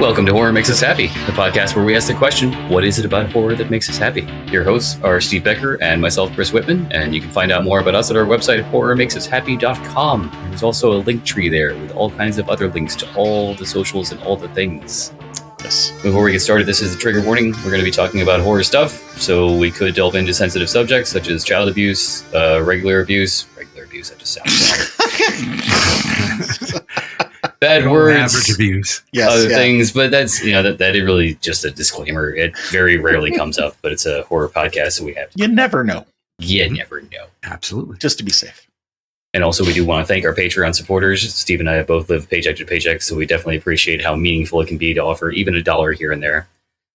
Welcome to Horror Makes Us Happy, the podcast where we ask the question, what is it about horror that makes us happy? Your hosts are Steve Becker and myself, Chris Whitman, and you can find out more about us at our website, horrormakesushappy.com. There's also a link tree there with all kinds of other links to all the socials and all the things. Yes. Before we get started, this is a trigger warning. We're going to be talking about horror stuff, so we could delve into sensitive subjects such as child abuse, regular abuse, that just sounds bad words, average abuse, other things, but that's that is really just a disclaimer. It very rarely comes up, but it's a horror podcast, so we have to. You never know. You never know. Absolutely, just to be safe. And also, we do want to thank our Patreon supporters. Steve and I have both lived paycheck to paycheck, so we definitely appreciate how meaningful it can be to offer even $1 here and there.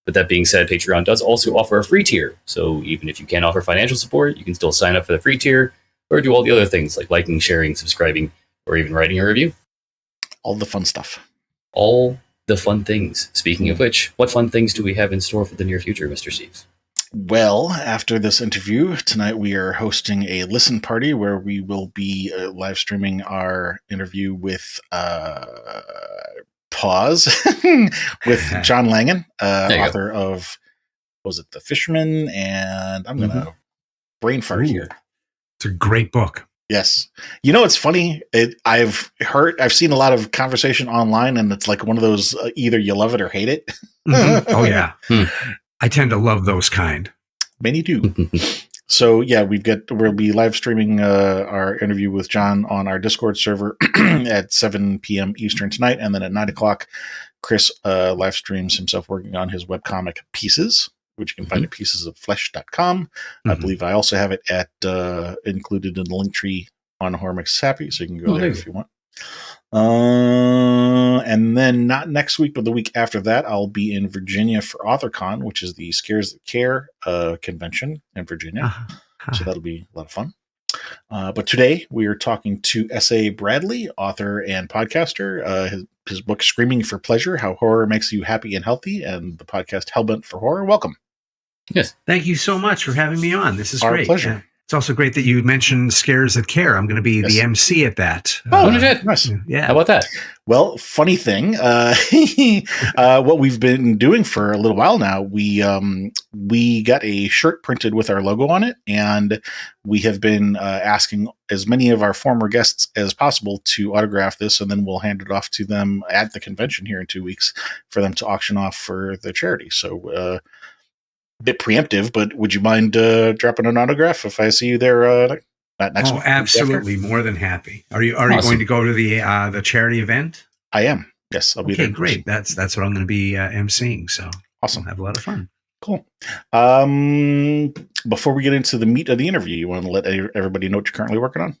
But that being said, Patreon does also offer a free tier, so even if you can't offer financial support, you can still sign up for the free tier or do all the other things like liking, sharing, subscribing, or even writing a review. All the fun stuff. All the fun things. Speaking of which, what fun things do we have in store for the near future, Mr. Steve? Well, after this interview, tonight we are hosting a listen party where we will be live streaming our interview with with John Langan, author of, what was it, The Fisherman? And I'm going to brain fart here. It's a great book. Yes. It's funny. I've seen a lot of conversation online, and it's like one of those either you love it or hate it. Mm-hmm. Oh, yeah. I tend to love those kind. Many do. So, yeah, we'll be live streaming our interview with John on our Discord server at 7 p.m. Eastern tonight. And then at 9 o'clock, Chris live streams himself working on his webcomic Pieces, which you can find at piecesofflesh.com. I believe I also have it at included in the link tree on Horror Makes Us Happy, so you can go there if you want. And then not next week, but the week after that, I'll be in Virginia for AuthorCon, which is the Scares That Care convention in Virginia. So that'll be a lot of fun. But today we are talking to S.A. Bradley, author and podcaster. His book, Screaming for Pleasure, How Horror Makes You Happy and Healthy, and the podcast Hellbent for Horror. Welcome. Yes. Thank you so much for having me on. This is Our great. pleasure. It's also great that you mentioned Scares That Care. I'm going to be the MC at that. Nice. Yeah. How about that? Well, funny thing, what we've been doing for a little while now, we got a shirt printed with our logo on it, and we have been asking as many of our former guests as possible to autograph this, and then we'll hand it off to them at the convention here in 2 weeks for them to auction off for the charity. So, bit preemptive, but would you mind dropping an autograph if I see you there next week? Absolutely, more than happy. Are you going to go to the charity event? I am. Yes, I'll be there. Okay, great. That's what I'm going to be emceeing. So awesome. We'll have a lot of fun. Cool. Before we get into the meat of the interview, you want to let everybody know what you're currently working on?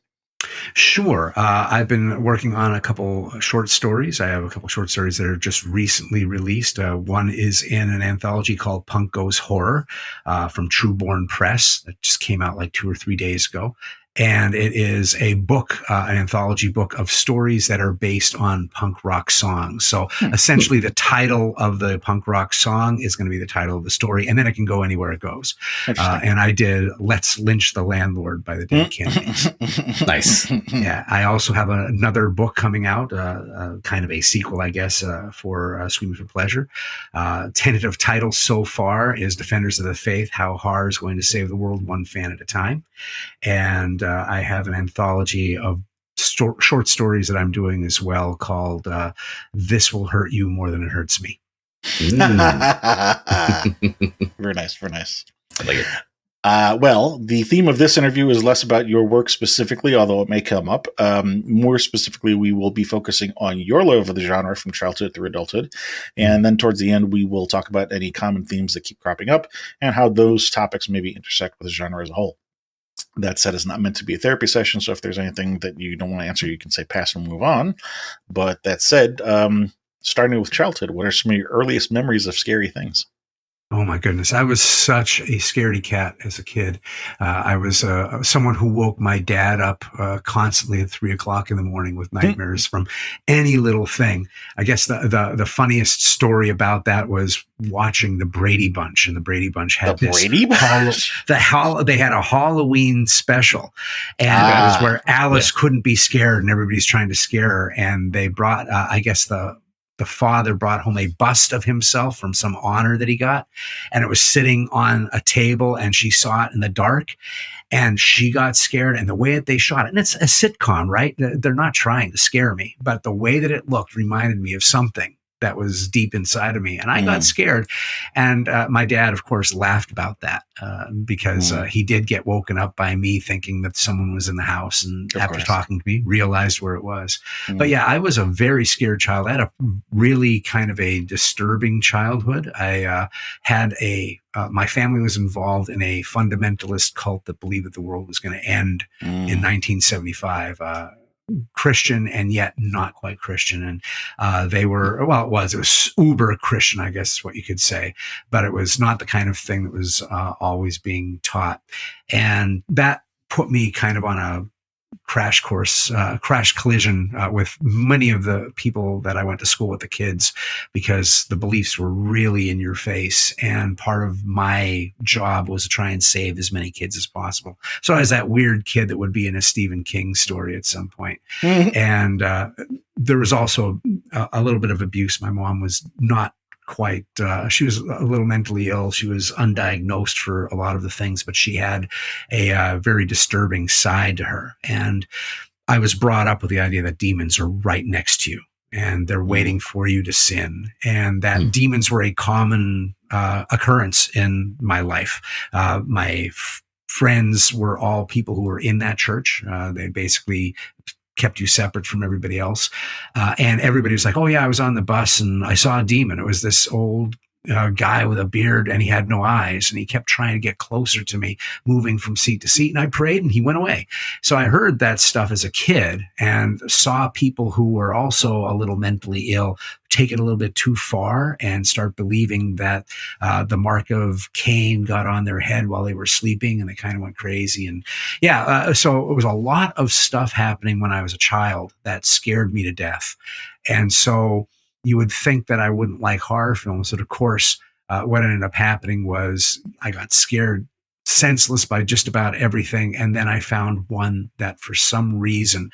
Sure. I've been working on a couple short stories. I have a couple short stories that are just recently released. One is in an anthology called Punk Goes Horror from Trueborn Press that just came out like 2 or 3 days ago. And it is a book, an anthology book of stories that are based on punk rock songs. So essentially the title of the punk rock song is going to be the title of the story, and then it can go anywhere it goes. And I did Let's Lynch the Landlord by the Dead Kennedys. Nice. Yeah. I also have another book coming out, kind of a sequel, I guess, for Screaming for Pleasure. Tentative title so far is Defenders of the Faith, How Horror is Going to Save the World One Fan at a Time. And I have an anthology of short stories that I'm doing as well called This Will Hurt You More Than It Hurts Me. Very nice. Very nice. I like it. Well, the theme of this interview is less about your work specifically, although it may come up. More specifically, we will be focusing on your love of the genre from childhood through adulthood. And then towards the end, we will talk about any common themes that keep cropping up and how those topics maybe intersect with the genre as a whole. That said, it's not meant to be a therapy session, so if there's anything that you don't want to answer, you can say pass and move on. But that said, starting with childhood, what are some of your earliest memories of scary things? Oh my goodness. I was such a scaredy cat as a kid. I was someone who woke my dad up constantly at 3 o'clock in the morning with nightmares from any little thing. I guess the funniest story about that was watching the Brady Bunch, and the Brady Bunch had they had a Halloween special, and it was where Alice couldn't be scared and everybody's trying to scare her. And they brought, I guess the the father brought home a bust of himself from some honor that he got, and it was sitting on a table, and she saw it in the dark, and she got scared. And the way that they shot it, and it's a sitcom, right? They're not trying to scare me, but the way that it looked reminded me of something that was deep inside of me, and I got scared. And my dad, of course, laughed about that because he did get woken up by me thinking that someone was in the house, and after talking to me, realized where it was. But yeah, I was a very scared child. I had a really kind of a disturbing childhood. I had my family was involved in a fundamentalist cult that believed that the world was going to end in 1975. Christian and yet not quite Christian. And they were, well, it was uber Christian, I guess is what you could say, but it was not the kind of thing that was always being taught. And that put me kind of on a crash collision with many of the people that I went to school with, the kids, because the beliefs were really in your face. And part of my job was to try and save as many kids as possible. So I was that weird kid that would be in a Stephen King story at some point. And there was also a little bit of abuse. My mom was not quite, she was a little mentally ill. She was undiagnosed for a lot of the things, but she had a very disturbing side to her. And I was brought up with the idea that demons are right next to you and they're waiting for you to sin, and that demons were a common occurrence in my life. My friends were all people who were in that church. They basically kept you separate from everybody else. And everybody was like, oh yeah, I was on the bus and I saw a demon. It was this old guy with a beard and he had no eyes, and he kept trying to get closer to me, moving from seat to seat. And I prayed and he went away. So I heard that stuff as a kid and saw people who were also a little mentally ill take it a little bit too far and start believing that the mark of Cain got on their head while they were sleeping, and they kind of went crazy. And so it was a lot of stuff happening when I was a child that scared me to death. And so you would think that I wouldn't like horror films, but of course, what ended up happening was I got scared senseless by just about everything. And then I found one that for some reason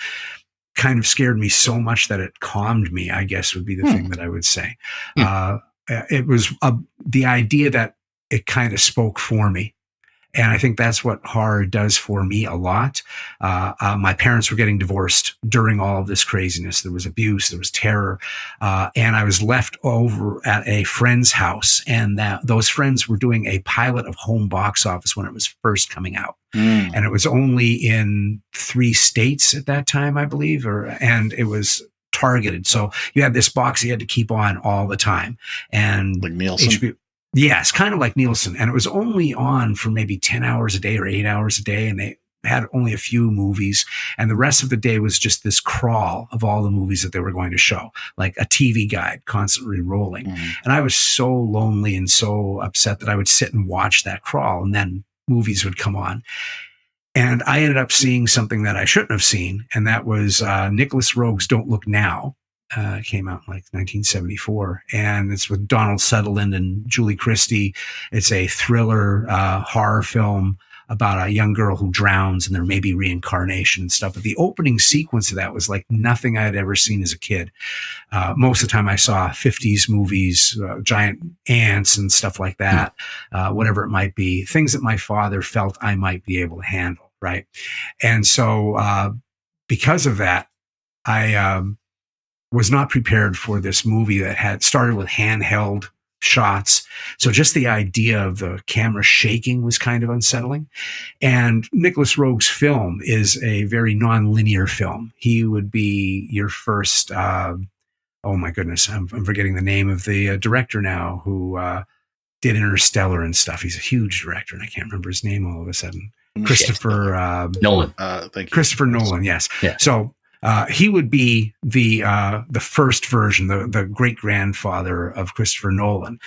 kind of scared me so much that it calmed me, I guess would be the thing that I would say. It was the idea that it kind of spoke for me. And I think that's what horror does for me a lot. My parents were getting divorced during all of this craziness. There was abuse, there was terror. And I was left over at a friend's house. And those friends were doing a pilot of Home Box Office when it was first coming out. And it was only in 3 states at that time, I believe, and it was targeted. So you had this box you had to keep on all the time. And like Nielsen. Yes, kind of like Nielsen. And it was only on for maybe 10 hours a day or 8 hours a day. And they had only a few movies. And the rest of the day was just this crawl of all the movies that they were going to show, like a TV guide constantly rolling. And I was so lonely and so upset that I would sit and watch that crawl, and then movies would come on. And I ended up seeing something that I shouldn't have seen. And that was Nicholas Roeg's Don't Look Now. Came out in like 1974, and it's with Donald Sutherland and Julie Christie. It's a thriller horror film about a young girl who drowns, and there may be reincarnation and stuff. But the opening sequence of that was like nothing I had ever seen as a kid. Most of the time I saw 50s movies, giant ants and stuff like that, whatever it might be, things that my father felt I might be able to handle, right? And so because of that, I was not prepared for this movie that had started with handheld shots. So just the idea of the camera shaking was kind of unsettling. And Nicholas Roeg's film is a very non-linear film. He would be your first, oh my goodness, I'm forgetting the name of the director now who did Interstellar and stuff. He's a huge director, and I can't remember his name all of a sudden. Christopher Nolan. Thank you. Christopher Nolan, yes. Yeah. So he would be the first version, the great grandfather of Christopher Nolan.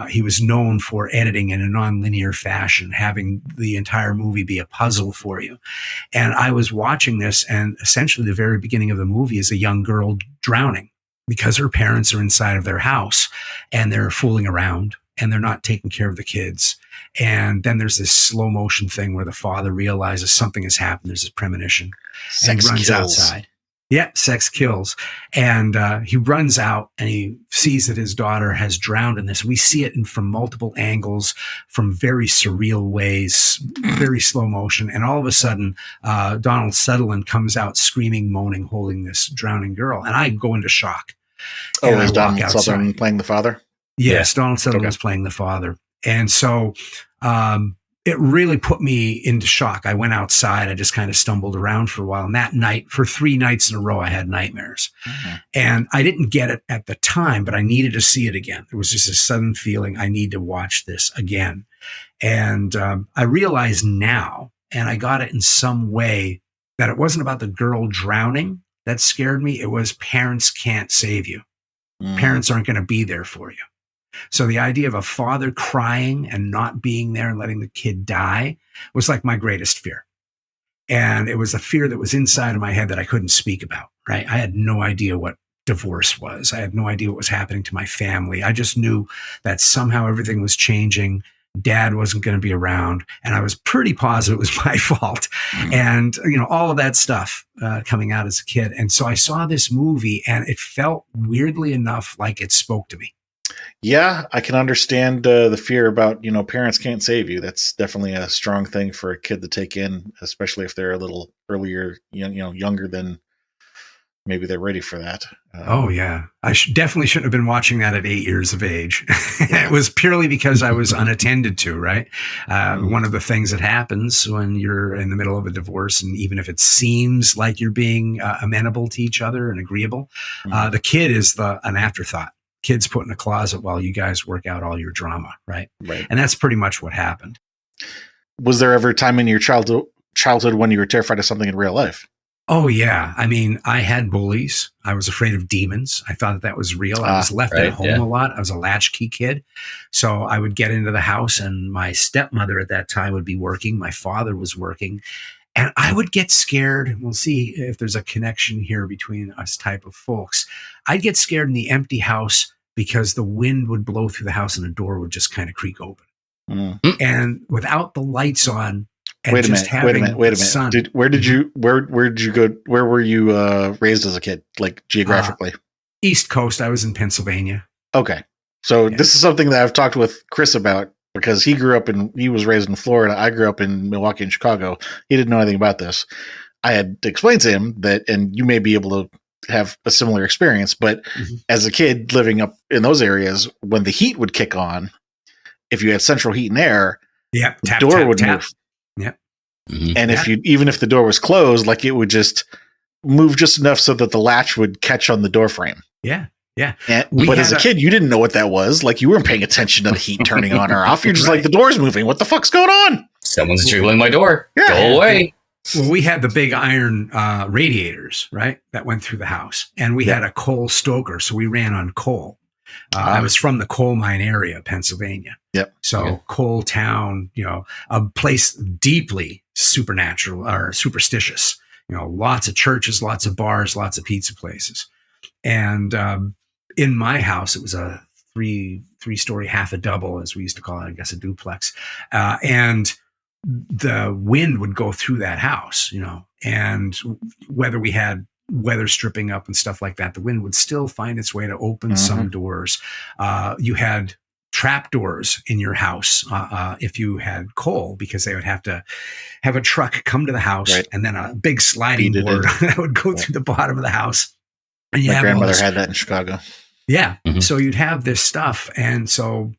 He was known for editing in a nonlinear fashion, having the entire movie be a puzzle for you. And I was watching this, and essentially the very beginning of the movie is a young girl drowning because her parents are inside of their house and they're fooling around and they're not taking care of the kids. And then there's this slow motion thing where the father realizes something has happened. There's this premonition, and he runs outside. Yeah, sex kills. And he runs out and he sees that his daughter has drowned in this. We see it from multiple angles, from very surreal ways, very slow motion. And all of a sudden, Donald Sutherland comes out screaming, moaning, holding this drowning girl. And I go into shock. Oh, And is I walk Donald outside. Sutherland playing the father? Yes, Donald Sutherland was playing the father. And so it really put me into shock. I went outside. I just kind of stumbled around for a while. And that night, for 3 nights in a row, I had nightmares. Mm-hmm. And I didn't get it at the time, but I needed to see it again. There was just a sudden feeling I need to watch this again. And I realize now, and I got it in some way, that it wasn't about the girl drowning that scared me. It was parents can't save you. Mm-hmm. Parents aren't going to be there for you. So the idea of a father crying and not being there and letting the kid die was like my greatest fear. And it was a fear that was inside of my head that I couldn't speak about, right? I had no idea what divorce was. I had no idea what was happening to my family. I just knew that somehow everything was changing. Dad wasn't going to be around. And I was pretty positive it was my fault. Mm-hmm. And, all of that stuff coming out as a kid. And so I saw this movie and it felt weirdly enough like it spoke to me. Yeah, I can understand the fear about, parents can't save you. That's definitely a strong thing for a kid to take in, especially if they're a little earlier, younger than maybe they're ready for that. Oh, yeah. I definitely shouldn't have been watching that at 8 years of age. It was purely because I was unattended to, right? One of the things that happens when you're in the middle of a divorce, and even if it seems like you're being amenable to each other and agreeable, the kid is an afterthought. Kids put in a closet while you guys work out all your drama, right? Right. And that's pretty much what happened. Was there ever a time in your childhood when you were terrified of something in real life? Oh, yeah. I mean, I had bullies. I was afraid of demons. I thought that was real. I was left at home a lot. I was a latchkey kid. So I would get into the house and my stepmother at that time would be working. My father was working. And I would get scared. We'll see if there's a connection here between us type of folks. I'd get scared in the empty house because the wind would blow through the house and a door would just kind of creak open. Mm. And without the lights on, and wait a minute. Where did you go? Where were you raised as a kid, like geographically? East Coast. I was in Pennsylvania. Okay. So this is something that I've talked with Chris about, because he was raised in Florida. I grew up in Milwaukee and Chicago. He didn't know anything about this. I had to explain to him that, and you may be able to have a similar experience, but as a kid living up in those areas, when the heat would kick on, if you had central heat and air, the door would move. Yeah. And even if the door was closed, like it would just move just enough so that the latch would catch on the door frame. Yeah. Yeah. But as a kid, you didn't know what that was. Like, you weren't paying attention to the heat turning on or off. You're just like, the door's moving. What the fuck's going on? Someone's jiggling my door. Yeah. Go away. Well, we had the big iron radiators, right, that went through the house. And we had a coal stoker, so we ran on coal. I was from the coal mine area, Pennsylvania. Yep. So coal town, a place deeply supernatural or superstitious. Lots of churches, lots of bars, lots of pizza places. And in my house, it was a three-story, half a double, as we used to call it, I guess a duplex. And the wind would go through that house, and whether we had weather stripping up and stuff like that, the wind would still find its way to open some doors. You had trap doors in your house if you had coal, because they would have to have a truck come to the house and then a big sliding board that would go through the bottom of the house. And my grandmother had that in Chicago. Yeah. So you'd have this stuff. And so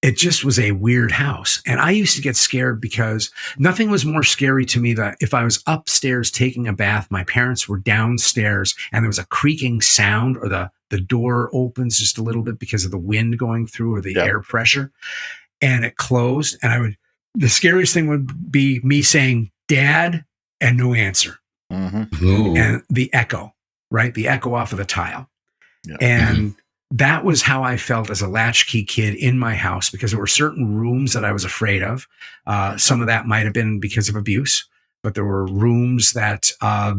it just was a weird house. And I used to get scared because nothing was more scary to me than if I was upstairs taking a bath, my parents were downstairs and there was a creaking sound, or the door opens just a little bit because of the wind going through or the air pressure, and it closed. And the scariest thing would be me saying, "Dad," and no answer. And the echo. Right? The echo off of the tile. Yeah. And that was how I felt as a latchkey kid in my house, because there were certain rooms that I was afraid of. Some of that might have been because of abuse, but there were rooms that a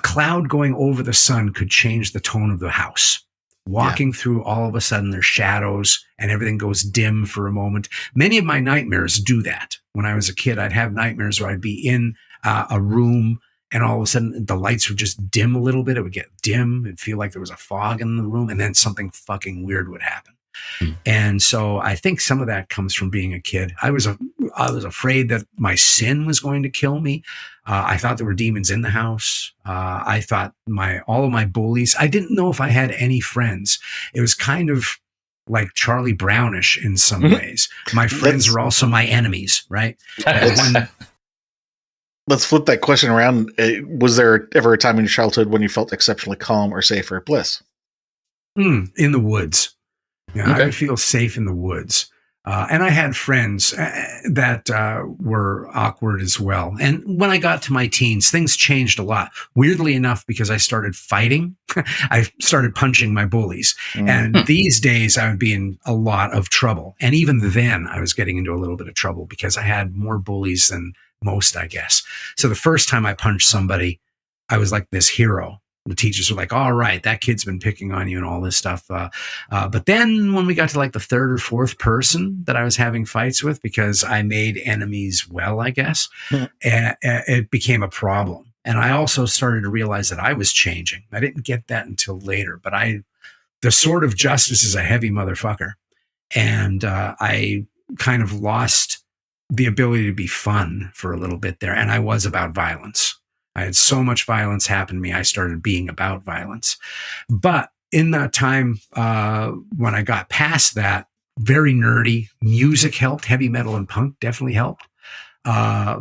cloud going over the sun could change the tone of the house. Walking through, all of a sudden there's shadows and everything goes dim for a moment. Many of my nightmares do that. When I was a kid, I'd have nightmares where I'd be in a room and all of a sudden the lights would just dim a little bit. It would get dim. It'd feel like there was a fog in the room, and then something fucking weird would happen. And so I think some of that comes from being a kid. I was afraid that my sin was going to kill me. I thought there were demons in the house. I thought all of my bullies. I didn't know if I had any friends. It was kind of like Charlie Brownish in some ways. My friends were also my enemies, right? Let's flip that question around. Was there ever a time in your childhood when you felt exceptionally calm or safe or at bliss? In the woods. Yeah, okay. I would feel safe in the woods. And I had friends that were awkward as well. And when I got to my teens, things changed a lot. Weirdly enough, because I started fighting, I started punching my bullies. And these days I would be in a lot of trouble. And even then I was getting into a little bit of trouble because I had more bullies than most, I guess. So the first time I punched somebody, I was like this hero. The teachers were like, all right, that kid's been picking on you and all this stuff. But then when we got to like the third or fourth person that I was having fights with, because I made enemies well, I guess, it became a problem. And I also started to realize that I was changing. I didn't get that until later, but the sword of justice is a heavy motherfucker. And I kind of lost the ability to be fun for a little bit there. And I was about violence. I had so much violence happen to me. I started being about violence. But in that time, when I got past that, very nerdy, music helped. Heavy metal and punk definitely helped.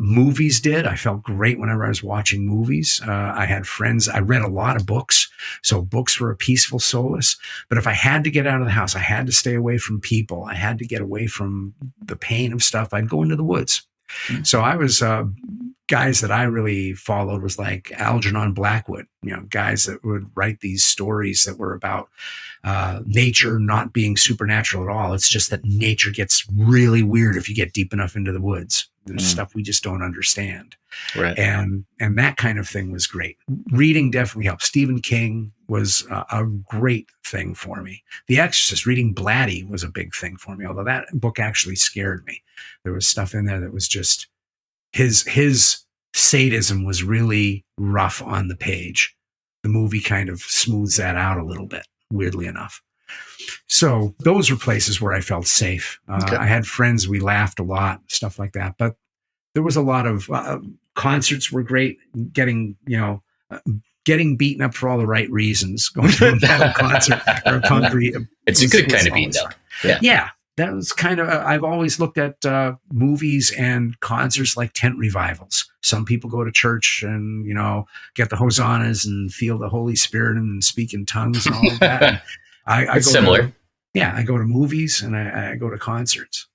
Movies did. I felt great whenever I was watching movies. I had friends. I read a lot of books. So books were a peaceful solace. But if I had to get out of the house, I had to stay away from people. I had to get away from the pain of stuff. I'd go into the woods. So I was guys that I really followed was like Algernon Blackwood, guys that would write these stories that were about nature not being supernatural at all. It's just that nature gets really weird if you get deep enough into the woods. There's stuff we just don't understand. Right. And that kind of thing was great. Reading definitely helped. Stephen King was a great thing for me. The Exorcist, reading Blatty was a big thing for me, although that book actually scared me. There was stuff in there that was just his sadism was really rough on the page. The movie kind of smooths that out a little bit, weirdly enough. So those were places where I felt safe. Okay. I had friends, we laughed a lot, stuff like that. But there was a lot of concerts were great. Getting beaten up for all the right reasons. Going to a metal concert or a punk. It's a good kind of beaten up. Yeah. That was kind of, I've always looked at movies and concerts like tent revivals. Some people go to church and, get the hosannas and feel the Holy Spirit and speak in tongues and all of that. It's similar. I go to movies and I go to concerts.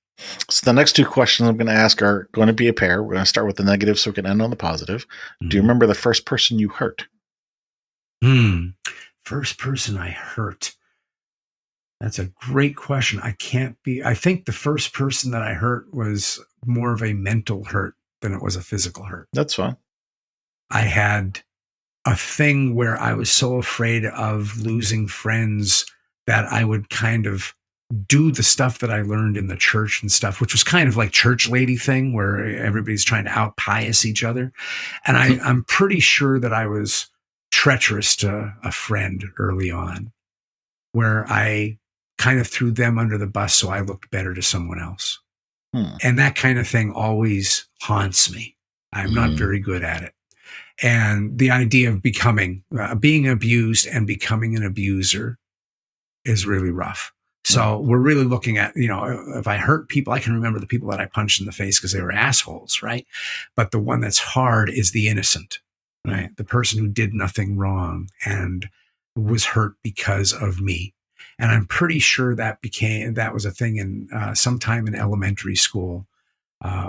So the next two questions I'm going to ask are going to be a pair. We're going to start with the negative so we can end on the positive. Do you remember the first person you hurt? First person I hurt. That's a great question. I think the first person that I hurt was more of a mental hurt than it was a physical hurt. That's fine. I had a thing where I was so afraid of losing friends that I would kind of do the stuff that I learned in the church and stuff, which was kind of like church lady thing where everybody's trying to out pious each other. And I'm pretty sure that I was treacherous to a friend early on where I kind of threw them under the bus so I looked better to someone else. And that kind of thing always haunts me. I'm not very good at it. And the idea of being abused and becoming an abuser is really rough. So we're really looking at, if I hurt people, I can remember the people that I punched in the face because they were assholes, right? But the one that's hard is the innocent, right? The person who did nothing wrong and was hurt because of me. And I'm pretty sure that was a thing in sometime in elementary school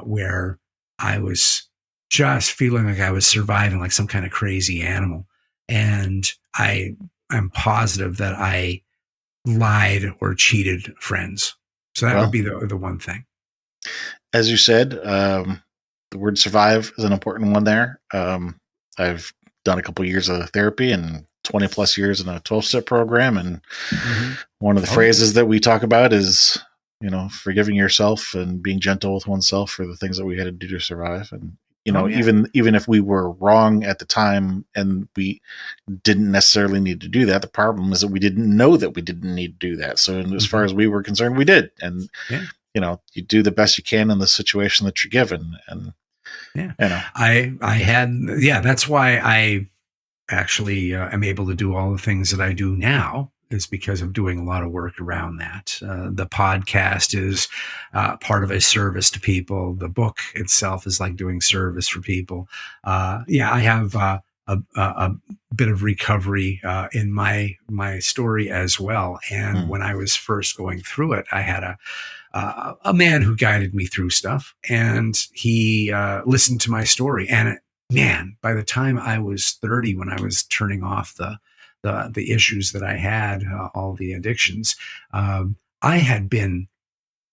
where I was just feeling like I was surviving like some kind of crazy animal. And I'm positive that I lied or cheated friends. So that would be the one thing. As you said, the word survive is an important one there. I've done a couple of years of therapy and 20 plus years in a 12-step program. And one of the phrases that we talk about is, forgiving yourself and being gentle with oneself for the things that we had to do to survive. And You know, Oh, yeah. even if we were wrong at the time and we didn't necessarily need to do that, the problem is that we didn't know that we didn't need to do that. So as far as we were concerned, we did. And, Yeah. you know, you do the best you can in the situation that you're given. And, Yeah. you know, That's why I actually am able to do all the things that I do now, is because of doing a lot of work around that. The podcast is part of a service to people. The book itself is like doing service for people. I have a bit of recovery in my story as well. And when I was first going through it, I had a man who guided me through stuff, and he listened to my story. And man, by the time I was 30, when I was turning off the issues that I had, all the addictions, I had been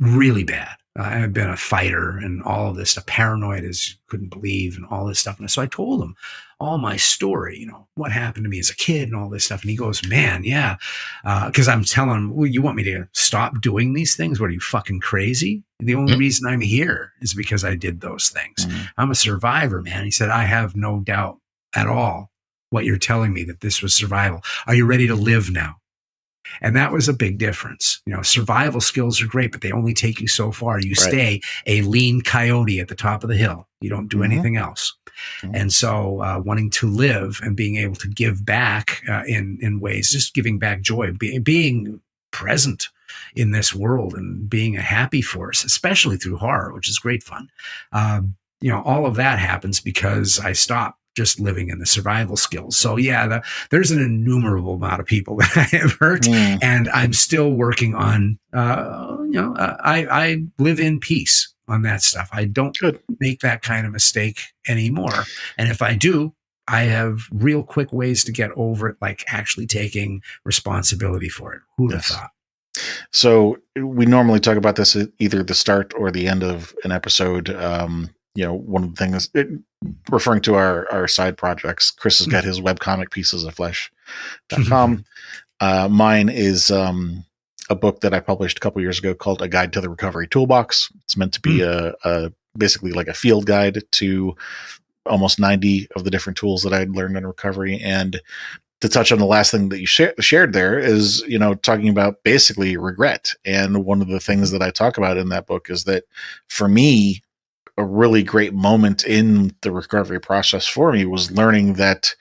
really bad. I had been a fighter and all of this stuff, paranoid as you couldn't believe, and all this stuff. And so I told him all my story, you know, what happened to me as a kid and all this stuff. And he goes, man, yeah. Because I'm telling him, well, you want me to stop doing these things? What, are you fucking crazy? The only reason I'm here is because I did those things. I'm a survivor, man. He said, I have no doubt at all what you're telling me, that this was survival. Are you ready to live now? And that was a big difference. You know, survival skills are great, but they only take you so far. You stay a lean coyote at the top of the hill. You don't do anything else. And so wanting to live and being able to give back in ways, just giving back joy, being present in this world and being a happy force, especially through horror, which is great fun. You know, all of that happens because I stopped just living in the survival skills. So yeah, there's an innumerable amount of people that I have hurt, and I'm still working on, I live in peace on that stuff. I don't make that kind of mistake anymore. And if I do, I have real quick ways to get over it, like actually taking responsibility for it. Who'd have thought? So we normally talk about this at either the start or the end of an episode. You know, one of the things, referring to our side projects, Chris has got his webcomic piecesoflesh.com. Mine is a book that I published a couple years ago called A Guide to the Recovery Toolbox. It's meant to be a basically like a field guide to almost 90 of the different tools that I'd learned in recovery. And to touch on the last thing that you shared there is, you know, talking about basically regret. And one of the things that I talk about in that book is that for me, a really great moment in the recovery process for me was learning that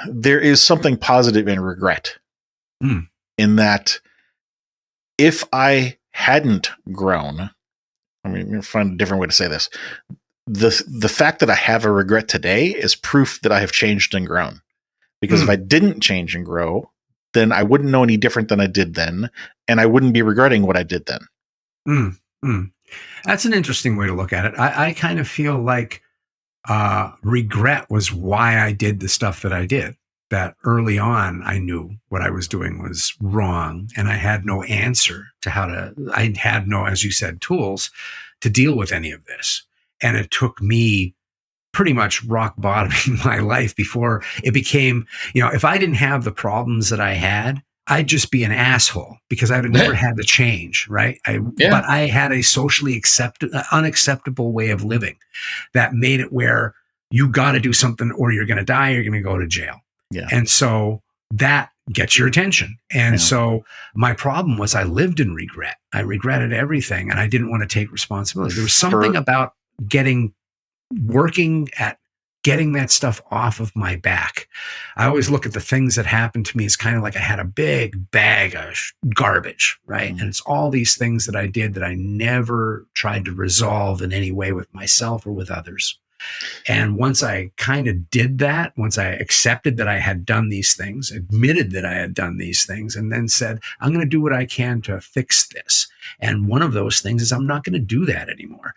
there is something positive in regret. In that if I hadn't grown, I mean, find a different way to say this. The fact that I have a regret today is proof that I have changed and grown. Because if I didn't change and grow, then I wouldn't know any different than I did then, and I wouldn't be regretting what I did then. That's an interesting way to look at it. I kind of feel like regret was why I did the stuff that I did. That early on, I knew what I was doing was wrong, and I had no answer to I had no, as you said, tools to deal with any of this. And it took me pretty much rock bottoming my life before it became, you know, if I didn't have the problems that I had, I'd just be an asshole because I'd never had to change, right? But I had a socially unacceptable way of living that made it where you got to do something or you're going to die, or you're going to go to jail. And so that gets your attention. And so my problem was I lived in regret. I regretted everything, and I didn't want to take responsibility. There was something about working at getting that stuff off of my back. I always look at the things that happened to me as kind of like I had a big bag of garbage, right? And it's all these things that I did that I never tried to resolve in any way with myself or with others. And once I kind of did that, once I accepted that I had done these things, admitted that I had done these things, and then said, I'm going to do what I can to fix this. And one of those things is I'm not going to do that anymore.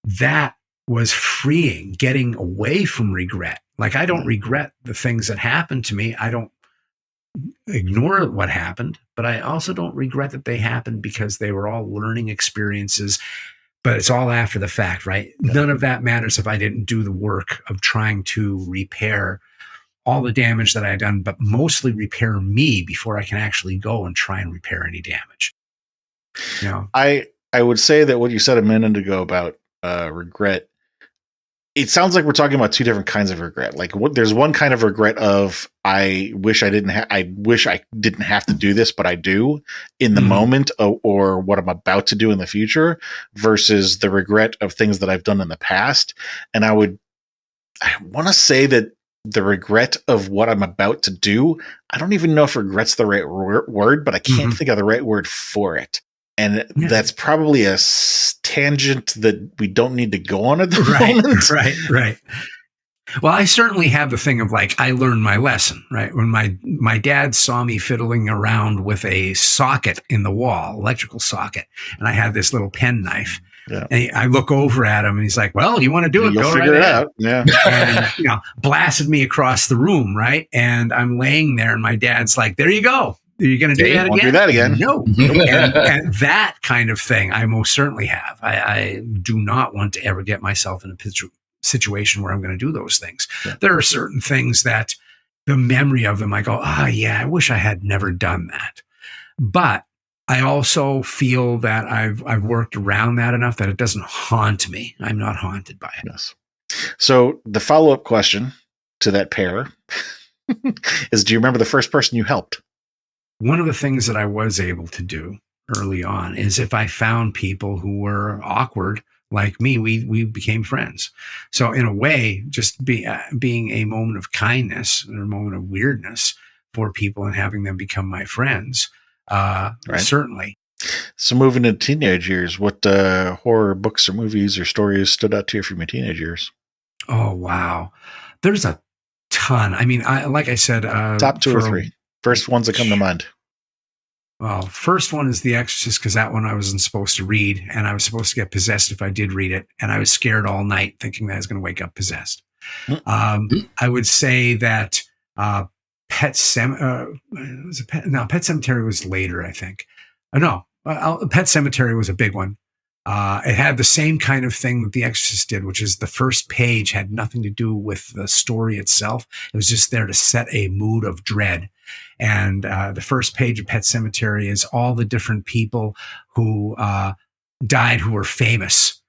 That was freeing, getting away from regret. Like, I don't regret the things that happened to me. I don't ignore what happened, but I also don't regret that they happened because they were all learning experiences. But it's all after the fact, right? None of that matters if I didn't do the work of trying to repair all the damage that I had done, but mostly repair me before I can actually go and try and repair any damage. You know? I would say that what you said a minute ago about regret. It sounds like we're talking about two different kinds of regret. Like there's one kind of regret of I wish I didn't have to do this, but I do in the moment, or what I'm about to do in the future, versus the regret of things that I've done in the past. And I want to say that the regret of what I'm about to do, I don't even know if regret's the right word, but I can't think of the right word for it. And that's probably a tangent that we don't need to go on at the moment. Right. Well, I certainly have the thing of like, I learned my lesson, right? When my dad saw me fiddling around with a socket in the wall, electrical socket, and I had this little pen knife. Yeah. And I look over at him and he's like, well, you want to do it? You'll figure it out. Yeah. And, blasted me across the room. Right. And I'm laying there and my dad's like, there you go. Are you going to do that again? Won't do that again. No. and that kind of thing I most certainly have. I do not want to ever get myself in a situation where I'm going to do those things. Yeah. There are certain things that the memory of them, I go, I wish I had never done that. But I also feel that I've worked around that enough that it doesn't haunt me. I'm not haunted by it. Yes. So the follow-up question to that pair is, do you remember the first person you helped? One of the things that I was able to do early on is if I found people who were awkward like me, we became friends. So in a way, just being a moment of kindness or a moment of weirdness for people and having them become my friends, certainly. So moving into teenage years, what horror books or movies or stories stood out to you from your teenage years? Oh, wow. There's a ton. I mean, like I said, top two or three. First ones that come to mind. Well, first one is The Exorcist, because that one I wasn't supposed to read, and I was supposed to get possessed if I did read it, and I was scared all night thinking that I was going to wake up possessed. I would say that Pet Sematary was later, I think. Pet Sematary was a big one. It had the same kind of thing that The Exorcist did, which is the first page had nothing to do with the story itself. It was just there to set a mood of dread. And the first page of Pet Sematary is all the different people who died who were famous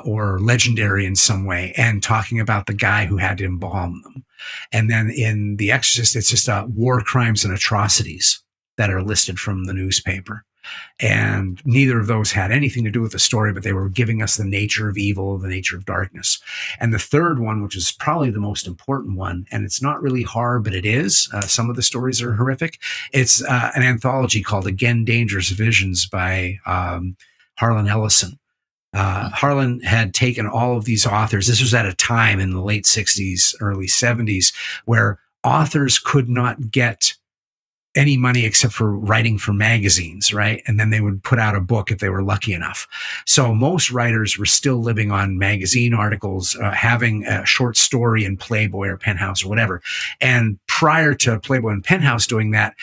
or legendary in some way, and talking about the guy who had to embalm them. And then in The Exorcist, it's just war crimes and atrocities that are listed from the newspaper. And neither of those had anything to do with the story, but they were giving us the nature of evil, the nature of darkness. And the third one, which is probably the most important one, and it's not really horror, but it is. Some of the stories are horrific. It's an anthology called Again, Dangerous Visions by Harlan Ellison. Harlan had taken all of these authors. This was at a time in the late 60s, early 70s, where authors could not get any money except for writing for magazines, right? And then they would put out a book if they were lucky enough. So most writers were still living on magazine articles, having a short story in Playboy or Penthouse or whatever. And prior to Playboy and Penthouse doing that,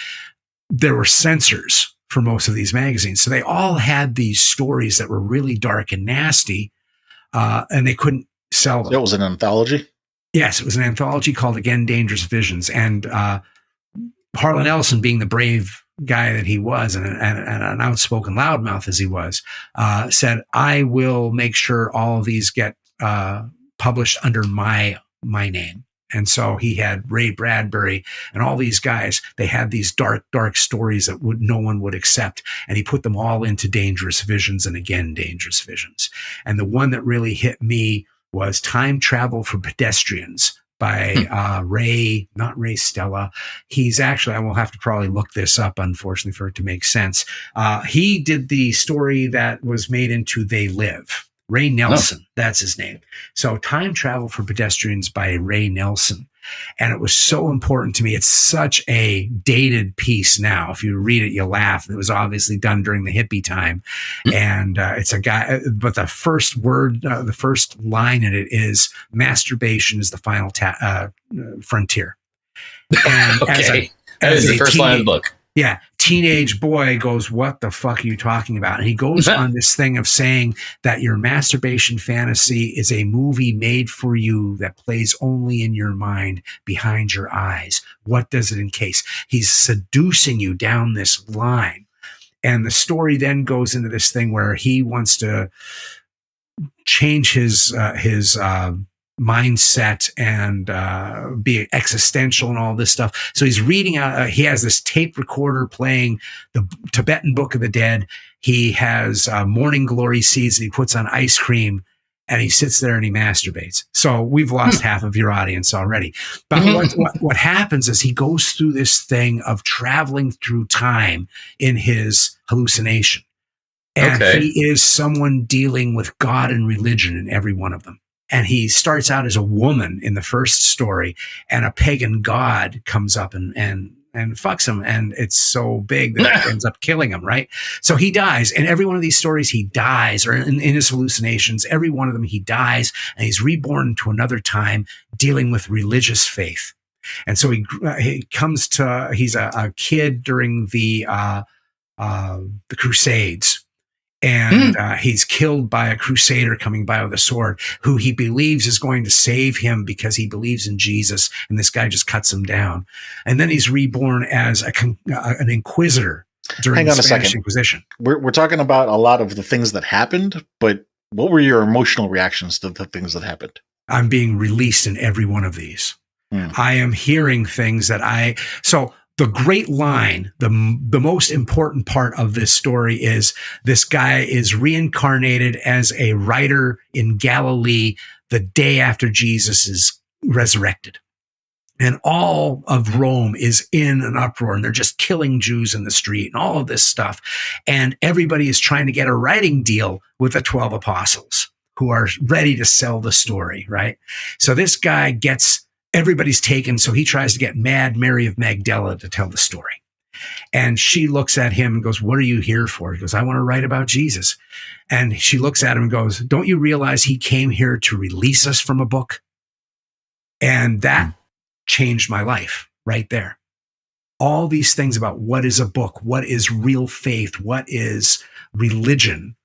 there were censors for most of these magazines. So they all had these stories that were really dark and nasty, and they couldn't sell them. It was an anthology? Yes, it was an anthology called Again, Dangerous Visions. And Harlan Ellison, being the brave guy that he was and an outspoken loudmouth as he was, said, I will make sure all of these get published under my name. And so he had Ray Bradbury and all these guys. They had these dark, dark stories that no one would accept. And he put them all into Dangerous Visions and Again, Dangerous Visions. And the one that really hit me was Time Travel for Pedestrians by not Ray Stella. He's actually, I will have to probably look this up, unfortunately, for it to make sense. He did the story that was made into They Live. Ray Nelson, that's his name. So Time Travel for Pedestrians by Ray Nelson. And it was so important to me. It's such a dated piece now. If you read it, you laugh. It was obviously done during the hippie time. And it's a guy, but the first word, the first line in it is, masturbation is the final frontier. And okay. That is the first line of the book. Yeah. Teenage boy goes, what the fuck are you talking about? And he goes on this thing of saying that your masturbation fantasy is a movie made for you that plays only in your mind, behind your eyes. What does it encase? He's seducing you down this line. And the story then goes into this thing where he wants to change his mindset and be existential and all this stuff. So he's reading out. He has this tape recorder playing the Tibetan Book of the Dead. He has morning glory seeds that he puts on ice cream, and he sits there and he masturbates. So we've lost half of your audience already. But what happens is he goes through this thing of traveling through time in his hallucination. And he is someone dealing with God and religion in every one of them. And he starts out as a woman in the first story, and a pagan god comes up and fucks him. And it's so big that it ends up killing him, right? So he dies. In every one of these stories, he dies, or in his hallucinations, every one of them, he dies, and he's reborn into another time dealing with religious faith. And so he comes to, he's a kid during the Crusades. And he's killed by a crusader coming by with a sword who he believes is going to save him because he believes in Jesus. And this guy just cuts him down. And then he's reborn as an inquisitor during the Spanish Inquisition. We're talking about a lot of the things that happened, but what were your emotional reactions to the things that happened? I'm being released in every one of these. I am hearing things that so the great line, the most important part of this story is this guy is reincarnated as a writer in Galilee the day after Jesus is resurrected. And all of Rome is in an uproar, and they're just killing Jews in the street and all of this stuff. And everybody is trying to get a writing deal with the 12 apostles who are ready to sell the story, right? So this guy everybody's taken, so he tries to get Mad Mary of Magdala to tell the story. And she looks at him and goes, "What are you here for?" He goes, "I want to write about Jesus." And she looks at him and goes, "Don't you realize he came here to release us from a book?" And that changed my life right there. All these things about what is a book, what is real faith, what is religion,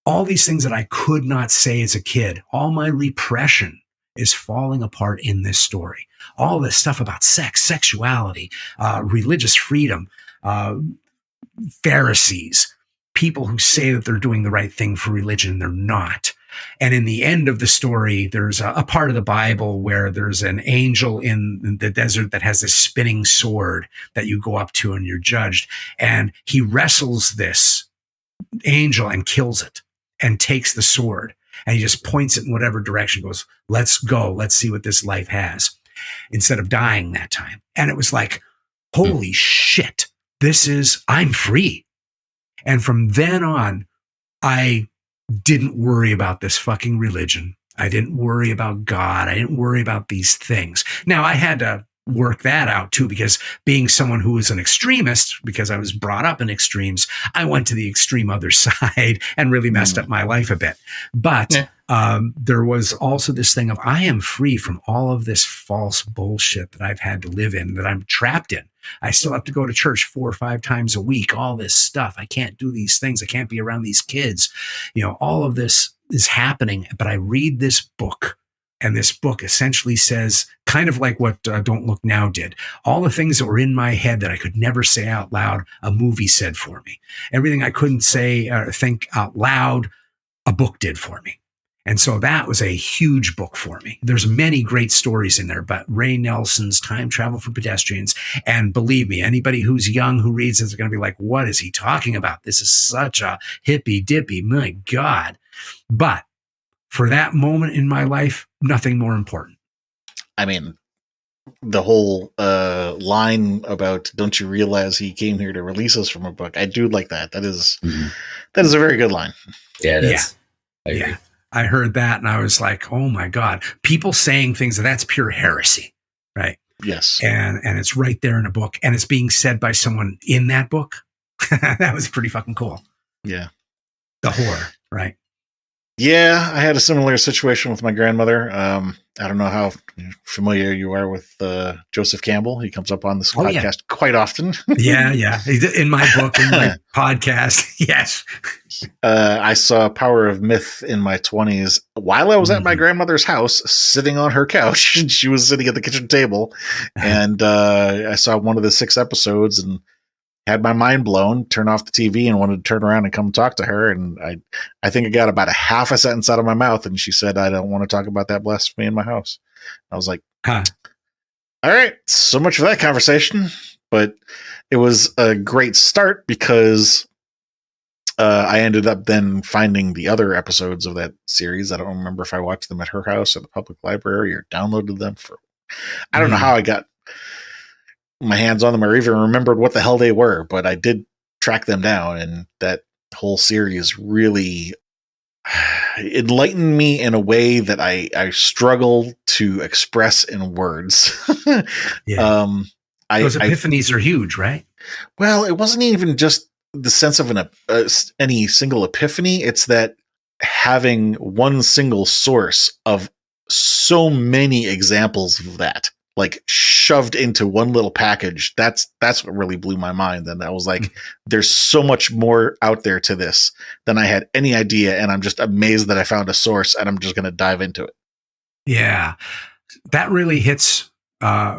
all these things that I could not say as a kid, all my repression is falling apart in this story. All this stuff about sex, sexuality, religious freedom, Pharisees, people who say that they're doing the right thing for religion, they're not. And in the end of the story, there's a part of the Bible where there's an angel in the desert that has this spinning sword that you go up to and you're judged. And he wrestles this angel and kills it and takes the sword. And he just points it in whatever direction, goes, "Let's go. Let's see what this life has," instead of dying that time. And it was like, holy shit, I'm free. And from then on, I didn't worry about this fucking religion. I didn't worry about God. I didn't worry about these things. Now, I had to work that out too, because being someone who was an extremist, because I was brought up in extremes, I went to the extreme other side and really messed up my life a bit. But there was also this thing of, I am free from all of this false bullshit that I've had to live in, that I'm trapped in. I still have to go to church 4 or 5 times a week, all this stuff. I can't do these things. I can't be around these kids. All of this is happening, but I read this book. And this book essentially says, kind of like what Don't Look Now did, all the things that were in my head that I could never say out loud, a movie said for me. Everything I couldn't say or think out loud, a book did for me. And so that was a huge book for me. There's many great stories in there, but Ray Nelson's Time Travel for Pedestrians. And believe me, anybody who's young who reads this is going to be like, what is he talking about? This is such a hippy dippy, my God. But for that moment in my life, nothing more important. I mean, the whole line about, "Don't you realize he came here to release us from a book?" I do like that. That is a very good line. Yeah, it is. I agree. Yeah. I heard that and I was like, oh my God, people saying things that's pure heresy, right? Yes. And it's right there in a book, and it's being said by someone in that book. That was pretty fucking cool. Yeah. The horror, right? Yeah, I had a similar situation with my grandmother. I don't know how familiar you are with Joseph Campbell. He comes up on this podcast quite often. Yeah. In my book, in my podcast. Yes. I saw Power of Myth in my 20s while I was at my grandmother's house, sitting on her couch. And she was sitting at the kitchen table. And I saw one of the 6 episodes, and had my mind blown, turned off the TV, and wanted to turn around and come talk to her. And I think I got about a half a sentence out of my mouth, and she said, "I don't want to talk about that blasphemy in my house." I was like, Huh. all right, so much for that conversation. But it was a great start because I ended up then finding the other episodes of that series. I don't remember if I watched them at her house or the public library or downloaded them for. I don't know how I got my hands on them or even remembered what the hell they were, but I did track them down, and that whole series really enlightened me in a way that I struggle to express in words. Yeah. Those epiphanies are huge, right? Well, it wasn't even just the sense of any single epiphany. It's that having one single source of so many examples of that, like shoved into one little package. That's what really blew my mind. And I was like, there's so much more out there to this than I had any idea. And I'm just amazed that I found a source, and I'm just going to dive into it. Yeah, that really hits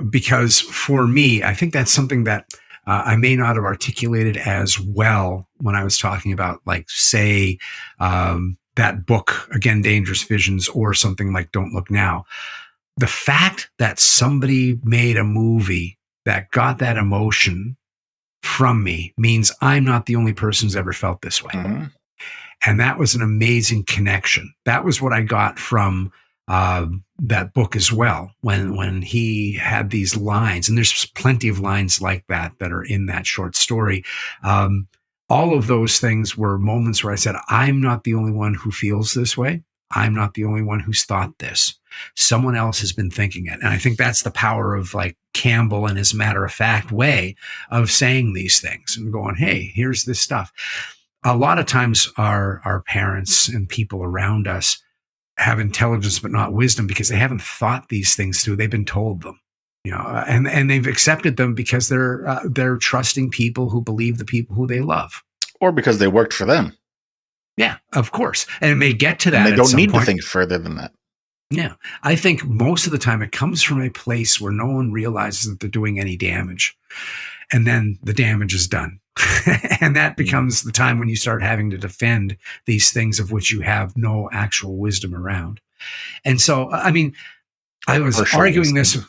because for me, I think that's something that I may not have articulated as well when I was talking about, like, say, that book, Again, Dangerous Visions, or something like Don't Look Now. The fact that somebody made a movie that got that emotion from me means I'm not the only person who's ever felt this way. Mm-hmm. And that was an amazing connection. That was what I got from that book as well, when he had these lines, and there's plenty of lines like that are in that short story. All of those things were moments where I said, I'm not the only one who feels this way. I'm not the only one who's thought this. Someone else has been thinking it. And I think that's the power of, like, Campbell and his matter-of-fact way of saying these things and going, hey, here's this stuff. A lot of times our parents and people around us have intelligence but not wisdom because they haven't thought these things through. They've been told them, and they've accepted them because they're trusting people who believe the people who they love, or because they worked for them. Yeah, of course. And it may get to that. And they don't need to think further than that. Yeah. I think most of the time it comes from a place where no one realizes that they're doing any damage. And then the damage is done. And that becomes the time when you start having to defend these things of which you have no actual wisdom around. And so, I mean, I was arguing this.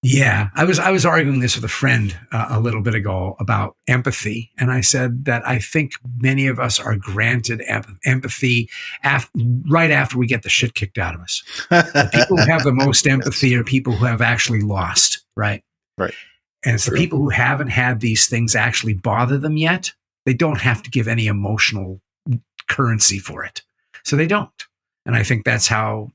Yeah, I was arguing this with a friend a little bit ago about empathy, and I said that I think many of us are granted empathy right after we get the shit kicked out of us. The people who have the most empathy are people who have actually lost, right? Right. And it's the people who haven't had these things actually bother them yet. They don't have to give any emotional currency for it, so they don't. And I think that's how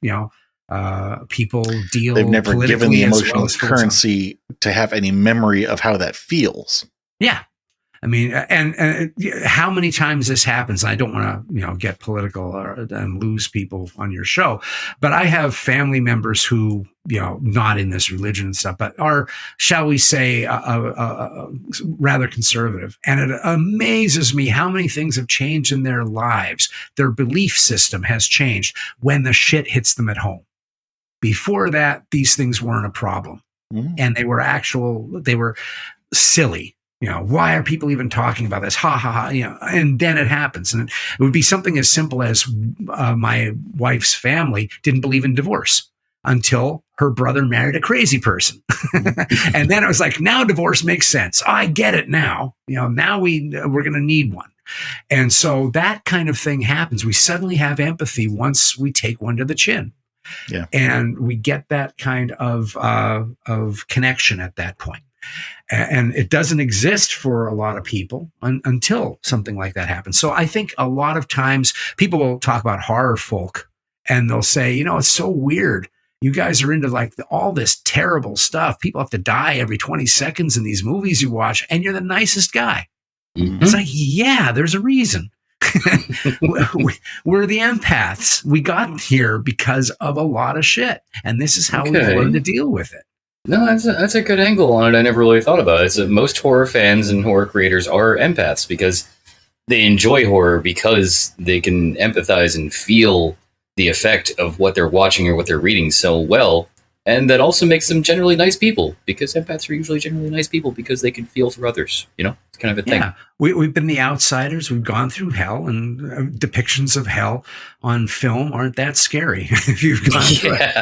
people deal. They've never given the emotional currency to have any memory of how that feels. Yeah. I mean, and how many times this happens, I don't want to, get political and lose people on your show, but I have family members who, not in this religion and stuff, but are, shall we say, rather conservative. And it amazes me how many things have changed in their lives. Their belief system has changed when the shit hits them at home. Before that, these things weren't a problem. Mm-hmm. And they were silly. Why are people even talking about this? Ha ha ha. And then it happens. And it would be something as simple as my wife's family didn't believe in divorce until her brother married a crazy person. And then it was like, now divorce makes sense. I get it now. Now we're going to need one. And so that kind of thing happens. We suddenly have empathy once we take one to the chin. Yeah. And we get that kind of connection at that point. And it doesn't exist for a lot of people until something like that happens. So I think a lot of times people will talk about horror folk and they'll say, it's so weird. You guys are into like all this terrible stuff. People have to die every 20 seconds in these movies you watch, and you're the nicest guy. Mm-hmm. It's like, yeah, there's a reason. We're the empaths. We got here because of a lot of shit. And this is how we learn to deal with it. No, that's a good angle on it. I never really thought about it. It's that most horror fans and horror creators are empaths because they enjoy horror because they can empathize and feel the effect of what they're watching or what they're reading so well And that also makes them generally nice people, because empaths are usually generally nice people because they can feel for others. It's kind of a thing. Yeah, we've been the outsiders. We've gone through hell, and depictions of hell on film aren't that scary if you've gone through it.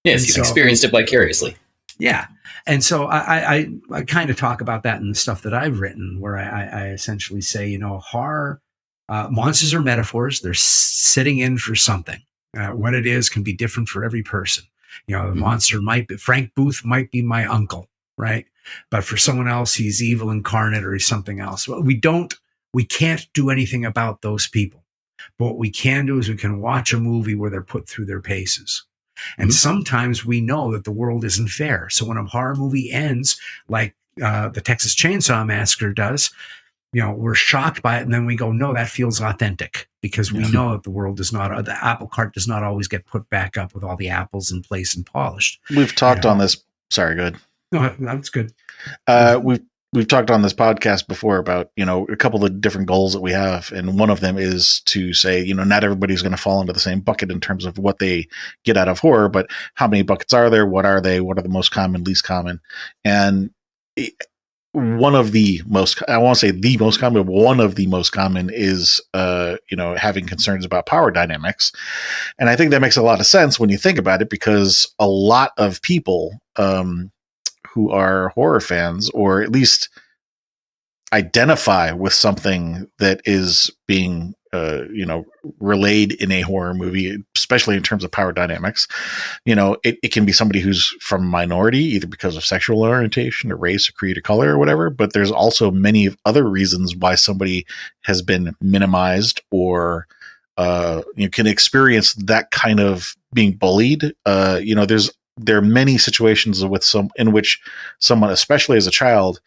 Yes, And you've so- experienced it vicariously. Yeah. And so I kind of talk about that in the stuff that I've written, where I essentially say, horror, monsters are metaphors. They're sitting in for something. What it is can be different for every person. The monster might be, Frank Booth might be my uncle, right? But for someone else, he's evil incarnate or he's something else. Well, we can't do anything about those people. But what we can do is we can watch a movie where they're put through their paces. And sometimes we know that the world isn't fair. So when a horror movie ends, like the Texas Chainsaw Massacre does, we're shocked by it. And then we go, no, that feels authentic, because we know that the world does not, the apple cart does not always get put back up with all the apples in place and polished. We've talked on this. Sorry, go ahead. No, that's good. We've talked on this podcast before about, a couple of different goals that we have. And one of them is to say, not everybody's going to fall into the same bucket in terms of what they get out of horror, but how many buckets are there? What are they? What are the most common, least common? And one of the most, I won't say the most common, but one of the most common is, having concerns about power dynamics. And I think that makes a lot of sense when you think about it, because a lot of people, who are horror fans, or at least identify with something that is being, relayed in a horror movie, especially in terms of power dynamics. It can be somebody who's from a minority, either because of sexual orientation or race or creed or color or whatever. But there's also many other reasons why somebody has been minimized or you can experience that kind of being bullied. There are many situations in which someone, especially as a child,